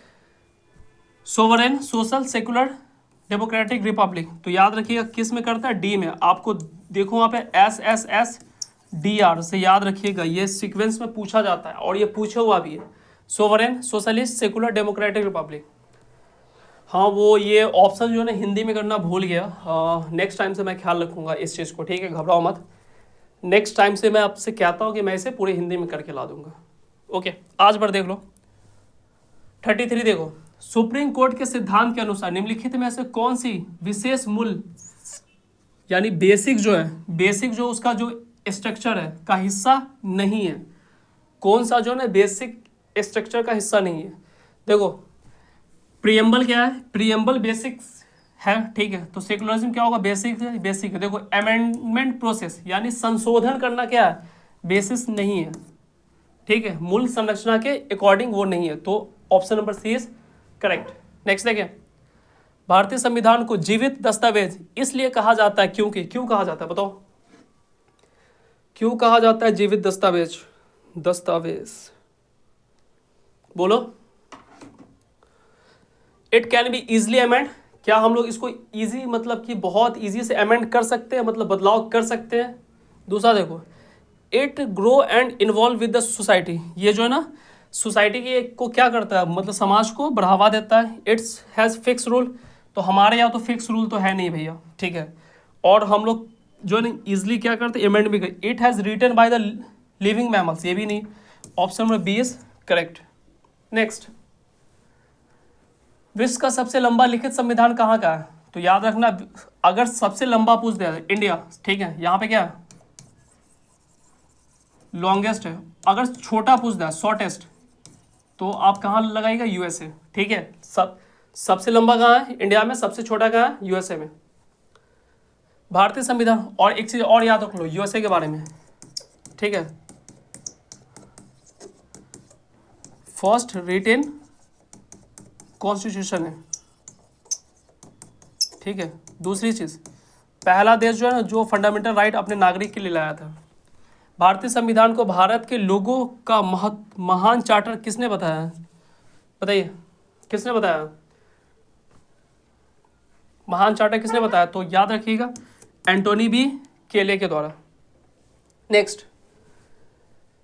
Speaker 1: sovereign, social, secular, democratic Republic? तो याद रखिएगा किस में करता है? डी में। आपको देखो वहाँ पे SSSDR से याद रखिएगा, ये सीक्वेंस में पूछा जाता है और ये पूछा हुआ भी है। Sovereign, socialist, secular, democratic Republic. हाँ वो ये ऑप्शन जो है ना हिंदी में करना भूल गया। नेक्स्ट टाइम से मैं ख्याल रखूँगा इस चीज़ को। ठीक है, घबराओ मत। नेक्स्ट टाइम से मैं आपसे कहता हूँ कि मैं इसे पूरे हिंदी में करके ला दूंगा। ओके, आज बार देख लो 33। देखो, सुप्रीम कोर्ट के सिद्धांत के अनुसार निम्नलिखित में से कौन सी विशेष मूल्य यानी बेसिक जो उसका जो स्ट्रक्चर है का हिस्सा नहीं है? कौन सा जो है बेसिक स्ट्रक्चर का हिस्सा नहीं है? देखो प्रियम्बल क्या है? प्रियम्बल बेसिक है। ठीक है, तो सेकुलरिज्म क्या होगा? बेसिक है। देखो अमेंडमेंट प्रोसेस यानी संशोधन करना क्या है? बेसिस नहीं है। ठीक है, मूल संरचना के अकॉर्डिंग वो नहीं है। तो option number C is correct. Next देखिए, भारतीय संविधान को जीवित दस्तावेज इसलिए कहा जाता है क्योंकि, क्यों कहा जाता है बताओ? क्यों कहा जाता है जीवित दस्तावेज? बोलो। It can be easily amend, क्या हम लोग इसको इजी मतलब कि बहुत इजी से अमेंड कर सकते हैं, मतलब बदलाव कर सकते हैं? दूसरा देखो, it grow and involve with the society, ये जो है ना सोसाइटी की को क्या करता है, मतलब समाज को बढ़ावा देता है। इट्स हैज़ फिक्स रूल, तो हमारे यहाँ तो फिक्स रूल तो है नहीं भैया। ठीक है, और हम लोग जो है ना ईजिली क्या करते हैं, अमेंड भी करते। It has written by the living mammals, ये भी नहीं। Option number B is correct. Next, विश्व का सबसे लंबा लिखित संविधान कहाँ का है? तो याद रखना, अगर सबसे लंबा पूछ दिया इंडिया, ठीक है, यहाँ पे क्या है? लॉन्गेस्ट है। अगर छोटा पूछ दिया शॉर्टेस्ट, तो आप कहाँ लगाएगा? यूएसए। ठीक है, सबसे लंबा कहाँ है इंडिया में, सबसे छोटा कहाँ है? यूएसए में। भारतीय संविधान, और एक चीज और याद रख लो यूएसए के बारे में। ठीक है, फर्स्ट रिटेन कॉन्स्टिट्यूशन है। ठीक है, दूसरी चीज, पहला देश जो है ना जो फंडामेंटल राइट अपने नागरिक के लिए लाया था। भारतीय संविधान को भारत के लोगों का महान चार्टर किसने बताया है? बताइए, किसने बताया? महान चार्टर किसने बताया? तो याद रखिएगा, एंटोनी बी केले के द्वारा। नेक्स्ट,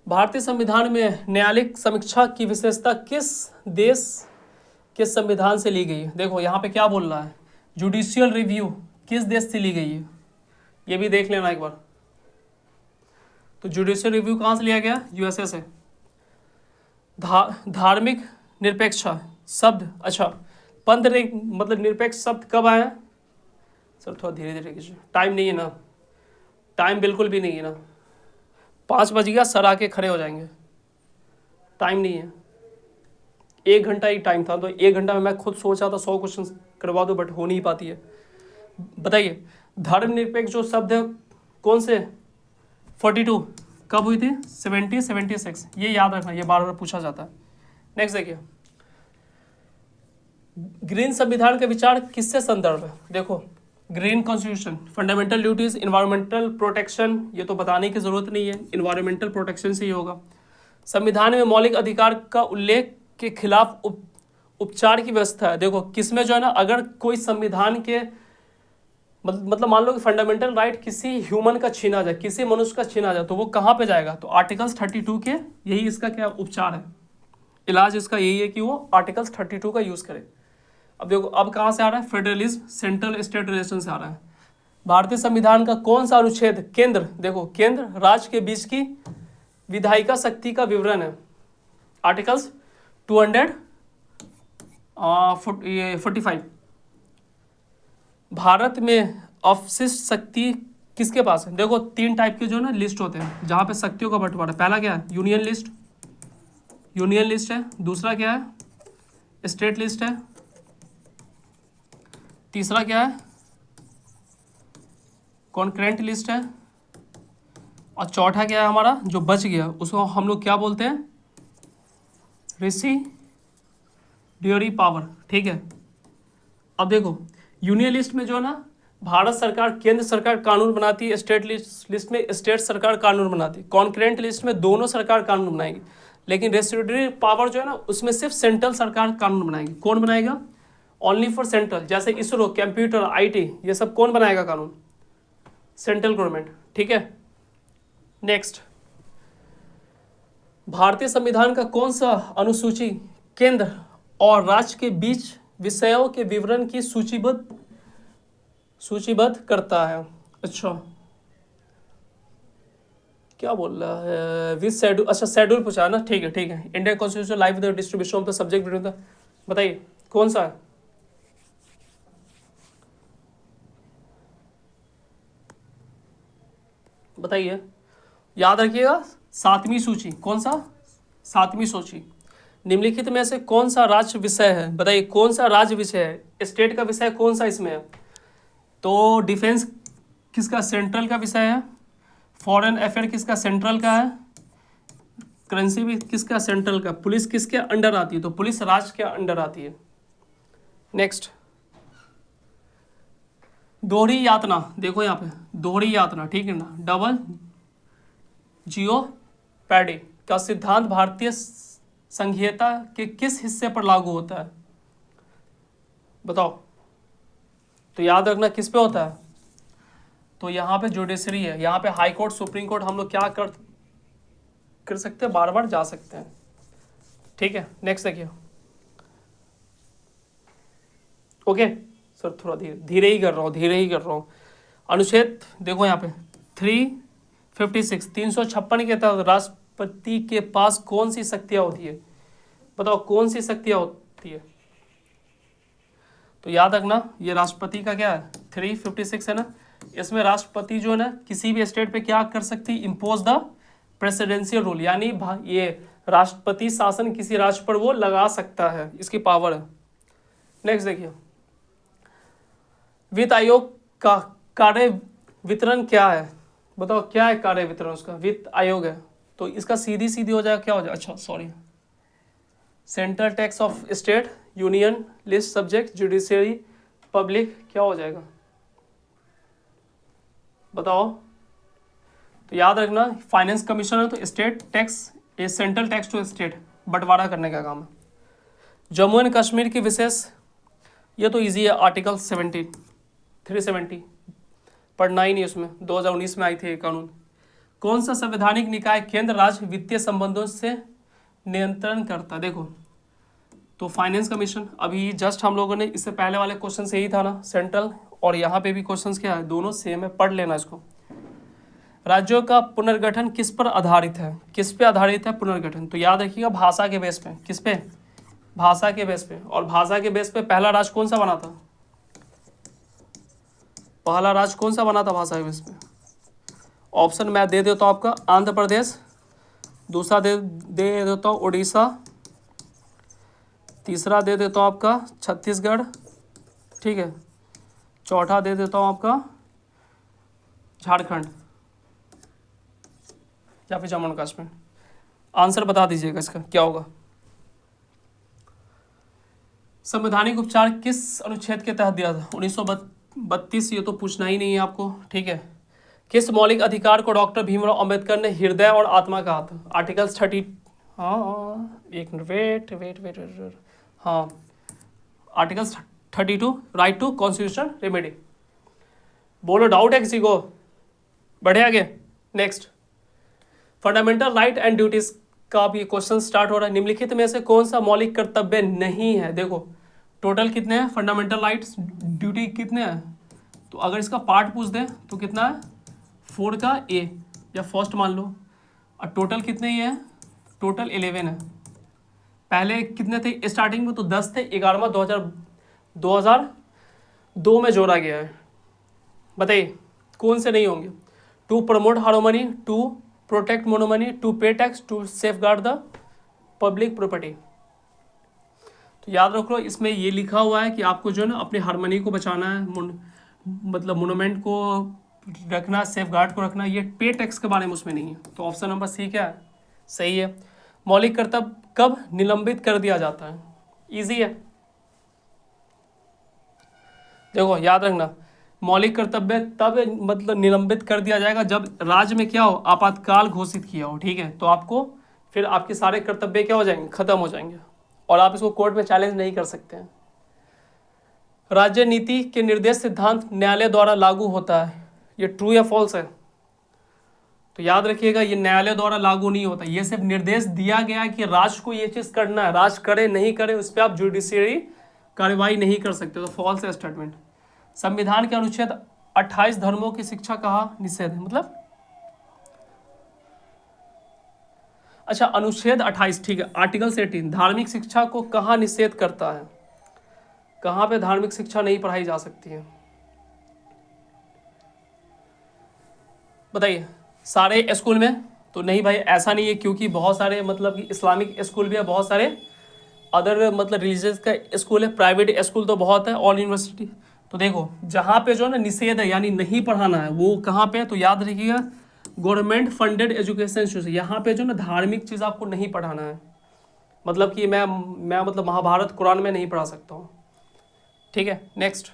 Speaker 1: भारतीय संविधान में न्यायालयिक समीक्षा की विशेषता किस देश के संविधान से ली गई है? देखो यहाँ पे क्या बोल रहा है, जुडिशियल रिव्यू किस देश से ली गई है, ये भी देख लेना एक बार। तो जुडिशियल रिव्यू कहाँ से लिया गया? यूएसए से। धार्मिक निरपेक्ष शब्द, अच्छा पंथ मतलब निरपेक्ष शब्द कब आया? सर थोड़ा धीरे धीरे कीजिए, टाइम नहीं है ना, टाइम बिल्कुल भी नहीं है ना, 5 बज गया, सर आके खड़े हो जाएंगे, टाइम नहीं है। 1 घंटा ही टाइम था, तो 1 घंटा में मैं खुद सोचा था 100 क्वेश्चन करवा दूं, बट हो नहीं पाती है। बताइए, धर्मनिरपेक्ष जो शब्द है कौन से? 42 कब हुई थी? 76। ये याद रखना, ये बार बार पूछा जाता है। नेक्स्ट देखिए, ग्रीन संविधान का विचार किससे संदर्भ है? देखो, green constitution, fundamental duties, environmental protection, ये तो बताने की जरूरत नहीं है, इन्वायरमेंटल प्रोटेक्शन से ही होगा। संविधान में मौलिक अधिकार का उल्लेख के खिलाफ उपचार की व्यवस्था है। देखो किसमें जो है ना, अगर कोई संविधान के मतलब मान लो कि फंडामेंटल राइट किसी ह्यूमन का छीना जाए, किसी मनुष्य का छीना जाए, तो वो कहाँ पे जाएगा? तो आर्टिकल्स 32 के, यही इसका क्या उपचार है, इलाज इसका यही है कि वो आर्टिकल्स 32 का यूज करे। अब देखो, अब कहाँ से आ रहा है? फेडरलिज्म, सेंट्रल स्टेट रिलेशन से आ रहा है। भारतीय संविधान का कौन सा अनुच्छेद केंद्र, देखो केंद्र राज्य के बीच की विधायिका शक्ति का विवरण है? आर्टिकल्स 245। भारत में अवशिष्ट शक्ति किसके पास है? देखो 3 टाइप के जो है ना लिस्ट होते हैं जहाँ पे शक्तियों का बंटवारा। पहला क्या है? यूनियन लिस्ट है। दूसरा क्या है? स्टेट लिस्ट है। तीसरा क्या है? कॉन्करेंट लिस्ट है। और चौथा क्या है हमारा जो बच गया, उसको हम लोग क्या बोलते हैं? Residuary power. ठीक है, अब देखो यूनियन लिस्ट में जो है ना भारत सरकार, केंद्र सरकार कानून बनाती है, स्टेट लिस्ट में स्टेट सरकार कानून बनाती है, कॉन्करेंट लिस्ट में दोनों सरकार कानून बनाएगी, लेकिन रेसिड्यूरी पावर जो है ना उसमें सिर्फ सेंट्रल सरकार कानून बनाएगी। कौन बनाएगा? Only for central. जैसे इसरो, कंप्यूटर, IT, ये सब कौन बनाएगा कानून? Central government. ठीक है, नेक्स्ट, भारतीय संविधान का कौन सा अनुसूची केंद्र और राज्य के बीच विषयों के विवरण की सूचीबद्ध करता है? अच्छा क्या बोल रहा है? विद शेड्यूल, अच्छा शेड्यूल पूछा ना, ठीक है। Indian constitution live the distribution of the subject between the, बताइए कौन सा है? बताइए, याद रखिएगा, 7वीं सूची। कौन सा? 7वीं सूची। निम्नलिखित में से कौन सा राज्य विषय है? बताइए कौन सा राज्य विषय है? स्टेट का विषय कौन सा इसमें है? तो डिफेंस किसका? सेंट्रल का विषय है। फॉरेन अफेयर किसका? सेंट्रल का है। करेंसी भी किसका? सेंट्रल का। पुलिस किसके अंडर आती है? तो पुलिस राज्य के अंडर आती है। नेक्स्ट, दोहरी यातना, देखो यहाँ पे दोहरी यातना, ठीक है ना, डबल जियोपैडी का सिद्धांत भारतीय संघीयता के किस हिस्से पर लागू होता है? बताओ। तो याद रखना किस पे होता है? तो यहाँ पे जुडिशरी है, यहाँ पे हाई कोर्ट, सुप्रीम कोर्ट, हम लोग क्या कर सकते हैं? बार बार जा सकते हैं। ठीक है, नेक्स्ट देखिए। ओके सर, थोड़ा धीरे ही कर रहा हूँ। अनुच्छेद देखो यहाँ पे 356, 356 के तहत राष्ट्रपति के पास कौन सी शक्तियाँ होती है? बताओ कौन सी शक्तियाँ होती है? तो याद रखना, ये राष्ट्रपति का क्या है? 356 है ना। इसमें राष्ट्रपति जो है ना किसी भी स्टेट पे क्या कर सकती? इम्पोज द प्रेसिडेंशियल रूल, यानी ये राष्ट्रपति शासन किसी राज्य पर वो लगा सकता है, इसकी पावर है। नेक्स्ट देखिए, वित्त आयोग का कार्य वितरण क्या है? बताओ क्या है कार्य वितरण उसका? वित्त आयोग है, तो इसका सीधी हो जाएगा, क्या हो जाएगा? अच्छा sorry, central tax of state, union list, subject, judiciary, public, क्या हो जाएगा? बताओ। तो याद रखना, फाइनेंस कमीशन है तो स्टेट टैक्स, ये सेंट्रल टैक्स टू स्टेट बंटवारा करने का काम है। जम्मू एंड कश्मीर की विशेष, ये तो इजी है, आर्टिकल 370 पढ़ना ही नहीं, उसमें 2019 में आई थी ये कानून। कौन सा संवैधानिक निकाय केंद्र राज्य वित्तीय संबंधों से नियंत्रण करता? देखो, तो फाइनेंस कमीशन, अभी जस्ट हम लोगों ने इससे पहले वाले क्वेश्चन से ही था ना, सेंट्रल, और यहाँ पे भी क्वेश्चंस क्या है, दोनों सेम है, पढ़ लेना इसको। राज्यों का पुनर्गठन किस पर आधारित है? किस पे आधारित है पुनर्गठन? तो याद रखिएगा, भाषा के बेस पे। किस पे? भाषा के बेस पे। और भाषा के बेस पे पहला राज्य कौन सा बना था? पहला राज्य कौन सा बना था भाषा के बेस पे? ऑप्शन मैं दे देता हूँ आपका, आंध्र प्रदेश, दूसरा दे देता हूँ उड़ीसा, तीसरा दे देता हूँ आपका छत्तीसगढ़, ठीक है, चौथा दे देता हूँ आपका झारखंड या फिर जम्मू एंड कश्मीर। आंसर बता दीजिएगा इसका क्या होगा। संवैधानिक उपचार किस अनुच्छेद के तहत दिया था? 1932। ये तो पूछना ही नहीं है आपको, ठीक है। किस मौलिक अधिकार को डॉक्टर भीमराव अंबेडकर ने हृदय और आत्मा कहा था? आर्टिकल्स 30, हाँ एक वेट, हाँ, articles 32, right to constitution remedy. बोलो, डाउट है किसी को? बढ़े आगे, next. Fundamental right and duties का भी क्वेश्चन स्टार्ट हो रहा है। निम्नलिखित में से कौन सा मौलिक कर्तव्य नहीं है? देखो, टोटल कितने हैं फंडामेंटल राइट्स, ड्यूटी कितने हैं? तो अगर इसका पार्ट पूछ दे तो कितना है? 4 का ए, या फर्स्ट मान लो। और टोटल कितने ही है? टोटल 11 है। पहले कितने थे स्टार्टिंग में? तो 10 थे, 11वां 2002 में जोड़ा गया है। बताइए कौन से नहीं होंगे? To promote harmony, to protect मोनोमनी, to pay tax, to safeguard the public property. तो याद रख लो, इसमें ये लिखा हुआ है कि आपको जो है ना अपनी हार्मनी को बचाना है, मतलब मोनूमेंट को रखना, सेफगार्ड को रखना। ये पे टैक्स के बारे में उसमें नहीं है। तो ऑप्शन नंबर सी क्या है? सही है। मौलिक कर्तव्य कब निलंबित कर दिया जाता है? इजी है, देखो याद रखना, मौलिक कर्तव्य तब मतलब निलंबित कर दिया जाएगा जब राज्य में क्या हो, आपातकाल घोषित किया हो, ठीक है। तो आपको फिर आपके सारे कर्तव्य क्या हो जाएंगे? खत्म हो जाएंगे, और आप इसको कोर्ट में चैलेंज नहीं कर सकते हैं। राज्य नीति के निर्देश सिद्धांत न्यायालय द्वारा लागू होता है, ये ट्रू या फॉल्स है? तो याद रखिएगा, ये न्यायालय द्वारा लागू नहीं होता, ये सिर्फ निर्देश दिया गया है कि राज्य को ये चीज करना है, राज्य करे नहीं करे उस पर आप जुडिशियरी कार्रवाई नहीं कर सकते। तो फॉल्स है स्टेटमेंट। संविधान के अनुच्छेद 28 धर्मों की शिक्षा कहाँ निषेध है? मतलब अच्छा, अनुच्छेद 28, ठीक है। आर्टिकल 18 धार्मिक शिक्षा को कहाँ निषेध करता है? कहाँ पे धार्मिक शिक्षा नहीं पढ़ाई जा सकती है? बताइए। सारे स्कूल में? तो नहीं भाई, ऐसा नहीं है, क्योंकि बहुत सारे मतलब कि इस्लामिक स्कूल भी है, बहुत सारे अदर मतलब रिलीजियस का स्कूल है, प्राइवेट स्कूल तो बहुत है, ऑल यूनिवर्सिटी। तो देखो, जहाँ पे जो है ना निषेध है, यानी नहीं पढ़ाना है, वो कहाँ पे? तो याद रखिएगा, गवर्नमेंट फंडेड एजुकेशन इंस्टीट्यूशन। यहाँ पे जो ना धार्मिक चीज़ आपको नहीं पढ़ाना है, मतलब कि मैं मतलब महाभारत कुरान में नहीं पढ़ा सकता हूँ, ठीक है। नेक्स्ट,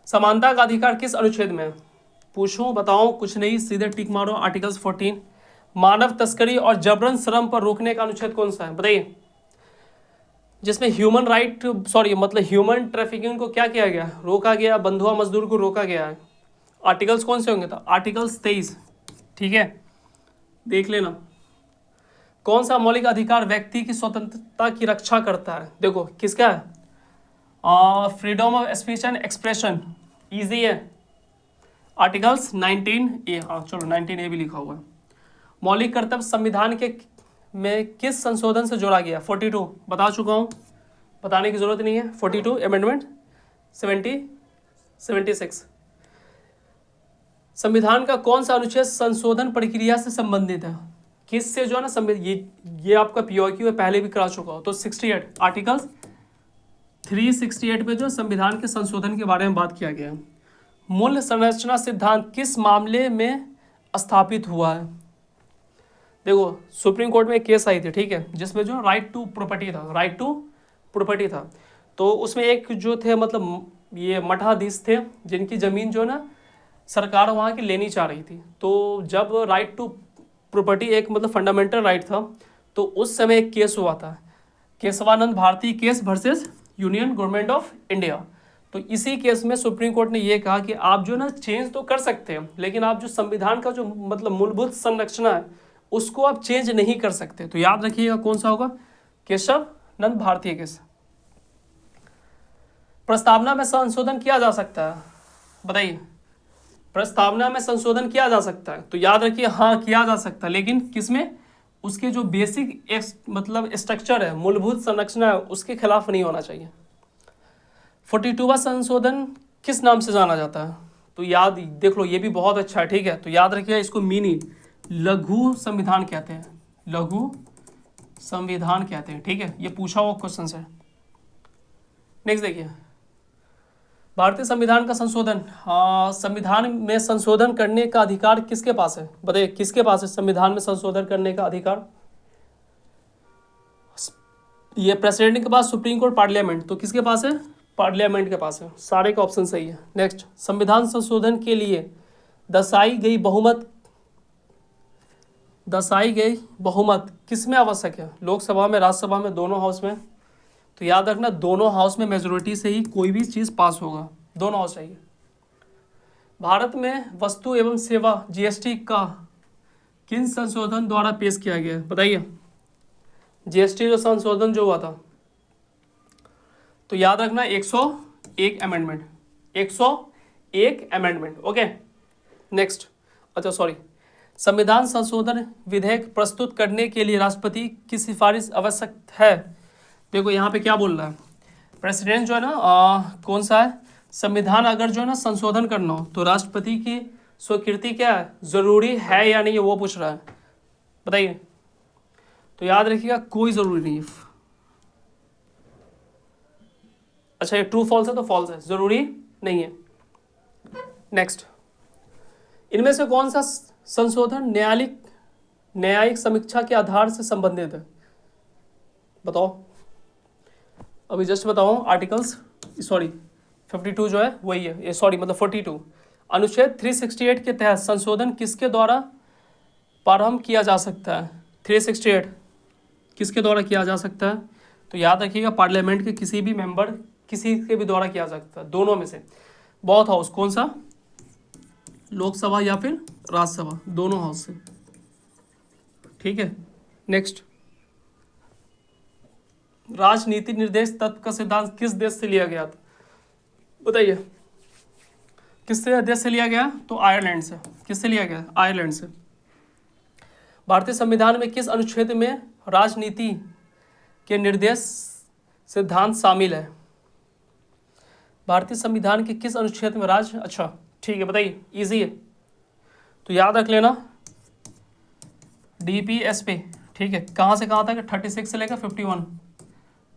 Speaker 1: समानता का अधिकार किस अनुच्छेद में है? पूछूं, बताओ, कुछ नहीं, सीधे टिक मारो। आर्टिकल्स 14। मानव तस्करी और जबरन श्रम पर रोकने का अनुच्छेद कौन सा है? बताइए। जिसमें ह्यूमन राइट मतलब ह्यूमन ट्रैफिकिंग को क्या किया गया? रोका गया, बंधुआ मजदूर को रोका गया है। आर्टिकल्स कौन से होंगे? तो आर्टिकल्स 23, ठीक है, देख लेना। कौन सा मौलिक अधिकार व्यक्ति की स्वतंत्रता की रक्षा करता है? देखो किसका है? Freedom of speech and expression, easy है। आर्टिकल्स 19A, हाँ चलो 19A भी लिखा हुआ है। मौलिक कर्तव्य संविधान के में किस संशोधन से जोड़ा गया? 42, बता चुका हूँ, बताने की जरूरत नहीं है। 42 अमेंडमेंट 76। संविधान का कौन सा अनुच्छेद संशोधन प्रक्रिया से संबंधित है? किससे जो है ना ये आपका POQ है, पहले भी करा चुका हो। तो 68, आर्टिकल्स 368 पे जो संविधान के संशोधन के बारे में बात किया गया है। मूल संरचना सिद्धांत किस मामले में स्थापित हुआ है? देखो, सुप्रीम कोर्ट में एक केस आई थी, ठीक है, जिसमें जो राइट टू प्रॉपर्टी था। तो उसमें एक जो थे मतलब ये मठाधीश थे, जिनकी ज़मीन जो ना सरकार वहाँ की लेनी चाह रही थी। तो जब राइट टू प्रॉपर्टी एक मतलब फंडामेंटल राइट था, तो उस समय एक केस हुआ था Kesavananda Bharati case versus union government of India. तो इसी केस में सुप्रीम कोर्ट ने ये कहा कि आप जो ना चेंज तो कर सकते हैं, लेकिन आप जो संविधान का जो मतलब मूलभूत संरचना है उसको आप चेंज नहीं कर सकते। तो याद रखिएगा कौन सा होगा, केशवानंद भारती केस। प्रस्तावना में संशोधन किया जा सकता है, बताइए प्रस्तावना में संशोधन किया जा सकता है? तो याद रखिए हाँ किया जा सकता है, लेकिन किसमें, उसके जो बेसिक मतलब स्ट्रक्चर है, मूलभूत संरचना है, उसके खिलाफ नहीं होना चाहिए। 42वां संशोधन किस नाम से जाना जाता है? तो याद देख लो, ये भी बहुत अच्छा है, ठीक है। तो याद रखिए इसको मिनी लघु संविधान कहते हैं, लघु संविधान कहते हैं, ठीक है। ये पूछा हुआ क्वेश्चन है। नेक्स्ट देखिए, भारतीय संविधान का संशोधन। संविधान में संशोधन करने का अधिकार किसके पास है? बताइए किसके पास है संविधान में संशोधन करने का अधिकार? ये प्रेसिडेंट के पास, सुप्रीम कोर्ट, पार्लियामेंट। तो किसके पास है? पार्लियामेंट के पास है। सारे का ऑप्शन सही है। नेक्स्ट, संविधान संशोधन के लिए दर्शाई गई बहुमत किस में आवश्यक है? लोकसभा में, राज्यसभा में, दोनों हाउस में? तो याद रखना दोनों हाउस में मेजोरिटी से ही कोई भी चीज़ पास होगा, दोनों हाउस चाहिए। भारत में वस्तु एवं सेवा जीएसटी का किन संशोधन द्वारा पेश किया गया? बताइए जीएसटी जो संशोधन जो हुआ था, तो याद रखना 101 अमेंडमेंट, 101 अमेंडमेंट। ओके नेक्स्ट, अच्छा सॉरी, संविधान संशोधन विधेयक प्रस्तुत करने के लिए राष्ट्रपति की सिफारिश आवश्यक है? देखो यहाँ पे क्या बोल रहा है, प्रेसिडेंट जो है ना कौन सा है, संविधान अगर जो है ना संशोधन करना हो तो राष्ट्रपति की स्वीकृति क्या है, जरूरी है या नहीं है, वो पूछ रहा है। बताइए, तो याद रखिएगा कोई जरूरी नहीं है। अच्छा ये ट्रू फॉल्स है तो फॉल्स है, जरूरी नहीं है। नेक्स्ट, इनमें से कौन सा संशोधन न्यायिक समीक्षा के आधार से संबंधित है? बताओ, अभी जस्ट बताओ। आर्टिकल्स सॉरी 52 जो है वही है, ये सॉरी मतलब 42। अनुच्छेद 368 के तहत संशोधन किसके द्वारा प्रारंभ किया जा सकता है? 368 किसके द्वारा किया जा सकता है? तो याद रखिएगा पार्लियामेंट के किसी भी मेंबर, किसी के भी द्वारा किया जा सकता है, दोनों में से। बोथ हाउस, कौन सा, लोकसभा या फिर राज्यसभा, दोनों हाउस से, ठीक है। नेक्स्ट, राजनीति निर्देश तत्व का सिद्धांत किस देश से लिया गया था? बताइए किस देश से लिया गया? तो आयरलैंड से। किससे लिया गया? आयरलैंड से। भारतीय संविधान में किस अनुच्छेद में राजनीति के निर्देश सिद्धांत शामिल है? भारतीय संविधान के किस अनुच्छेद में अच्छा ठीक है, बताइए, इजी है तो याद रख लेना, DPSP, ठीक है। कहाँ से कहाँ तक? 36 से लेकर 51,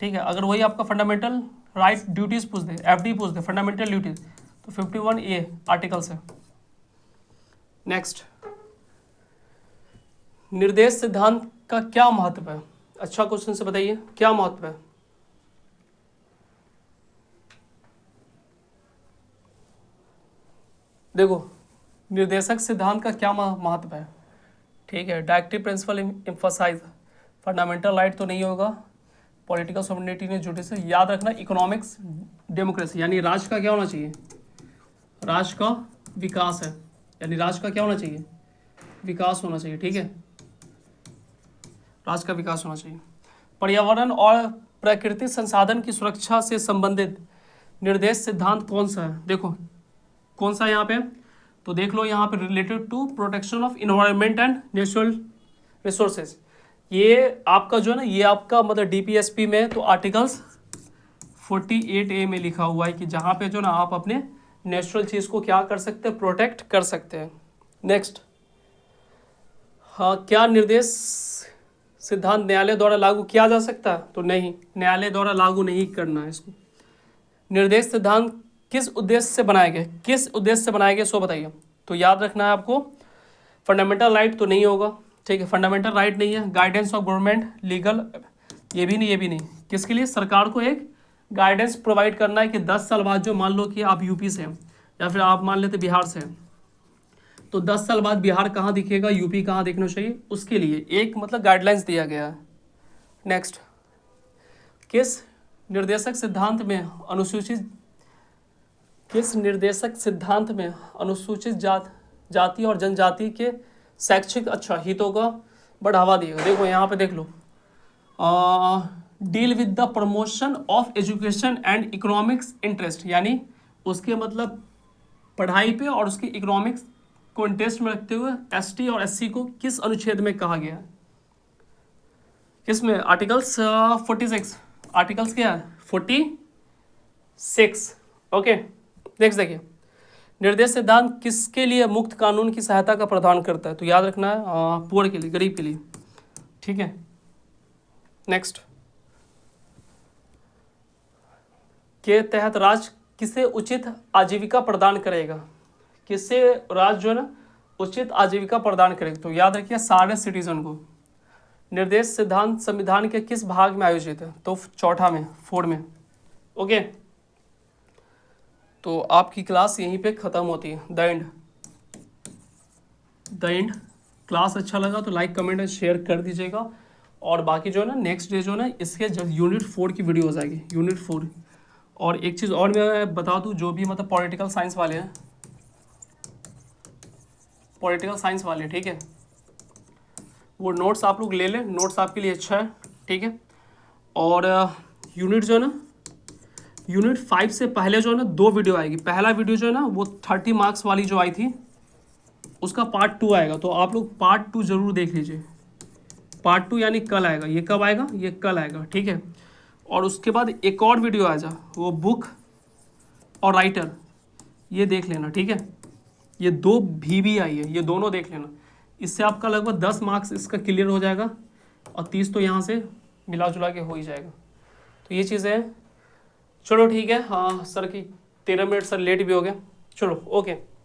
Speaker 1: ठीक है। अगर वही आपका फंडामेंटल राइट ड्यूटीज पूछ दे, FD पूछ दे, फंडामेंटल ड्यूटीज, तो 51A आर्टिकल से। नेक्स्ट, निर्देश सिद्धांत का क्या महत्व है? अच्छा क्वेश्चन से बताइए क्या महत्व है? देखो निर्देशक सिद्धांत का क्या महत्व है, ठीक है। Directive principle emphasise, fundamental right तो नहीं होगा, पॉलिटिकल सॉवरेनिटी ने जुडिशल, याद रखना इकोनॉमिक्स डेमोक्रेसी, यानी राष्ट्र का क्या होना चाहिए? राष्ट्र का विकास है, यानी राष्ट्र का क्या होना चाहिए? विकास होना चाहिए, ठीक है। राष्ट्र का विकास होना चाहिए। पर्यावरण और प्राकृतिक संसाधन की सुरक्षा से संबंधित निर्देश सिद्धांत कौन सा है? देखो कौन सा यहाँ पे, तो देख लो यहाँ पे related to protection of environment and natural resources. ये आपका जो है ना, ये आपका मतलब DPSP में तो आर्टिकल्स 48A में लिखा हुआ है कि जहाँ पे जो ना आप अपने नेचुरल चीज़ को क्या कर सकते हैं? प्रोटेक्ट कर सकते हैं। नेक्स्ट, हाँ, क्या निर्देश सिद्धांत न्यायालय द्वारा लागू किया जा सकता है? तो नहीं, न्यायालय द्वारा लागू नहीं करना है इसको। निर्देश सिद्धांत किस उद्देश्य से बनाए गए? किस उद्देश्य से बनाए गए सो बताइए। तो याद रखना है आपको, फंडामेंटल राइट तो नहीं होगा, ठीक है, फंडामेंटल राइट नहीं है। गाइडेंस ऑफ गवर्नमेंट, लीगल, ये भी नहीं, ये भी नहीं। किसके लिए? सरकार को एक गाइडेंस प्रोवाइड करना है कि 10 साल बाद जो मान लो कि आप यूपी से हैं या फिर आप मान लेते बिहार से हैं, तो 10 साल बाद बिहार कहाँ दिखेगा, यूपी कहाँ दिखना चाहिए, उसके लिए एक मतलब गाइडलाइंस दिया गया है। नेक्स्ट, किस निर्देशक सिद्धांत में अनुसूचित जाति और जनजाति के शैक्षिक हितों का बढ़ावा दिएगा। देखो यहाँ पे देख लो, deal with the promotion of education and economics interest, यानी उसके मतलब पढ़ाई पे और उसके इकोनॉमिक्स को इंटरेस्ट में रखते हुए एसटी और एससी को किस अनुच्छेद में कहा गया है? किसमें? आर्टिकल्स 46। आर्टिकल्स क्या है? 46। ओके नेक्स्ट देखिए, निर्देश सिद्धांत किसके लिए मुक्त कानून की सहायता का प्रदान करता है? तो याद रखना है पुअर के लिए, गरीब के लिए, ठीक है। नेक्स्ट, के तहत राज्य किसे उचित आजीविका प्रदान करेगा? किससे राज्य जो है ना उचित आजीविका प्रदान करेगा? तो याद रखिए सारे सिटीजन को। निर्देश सिद्धांत संविधान के किस भाग में आयोजित है? तो चौथा में, 4 में। ओके, तो आपकी क्लास यहीं पे ख़त्म होती है, द एंड। क्लास अच्छा लगा तो लाइक कमेंट एंड शेयर कर दीजिएगा। और बाकी जो है ना नेक्स्ट डे जो है ना इसके जब यूनिट 4 की वीडियो हो जाएगी, यूनिट 4। और एक चीज़ और मैं बता दूं, जो भी मतलब पॉलिटिकल साइंस वाले हैं, ठीक है, वो नोट्स आप लोग ले लें, नोट्स आपके लिए अच्छा है, ठीक है। और यूनिट जो है ना, यूनिट 5 से पहले जो है ना 2 वीडियो आएगी। पहला वीडियो जो है ना वो 30 मार्क्स वाली जो आई थी उसका पार्ट 2 आएगा, तो आप लोग पार्ट 2 जरूर देख लीजिए। पार्ट 2 यानी कल आएगा। ये कब आएगा? ये कल आएगा, ठीक है। और उसके बाद एक और वीडियो आएगा, वो बुक और राइटर, ये देख लेना, ठीक है। ये 2 भी आई है, ये दोनों देख लेना। इससे आपका लगभग 10 मार्क्स इसका क्लियर हो जाएगा और 30 तो यहाँ से मिला जुला के हो ही जाएगा। तो ये चीज़ें हैं। चलो ठीक है, हाँ सर की 13 मिनट सर लेट भी हो गया। चलो ओके।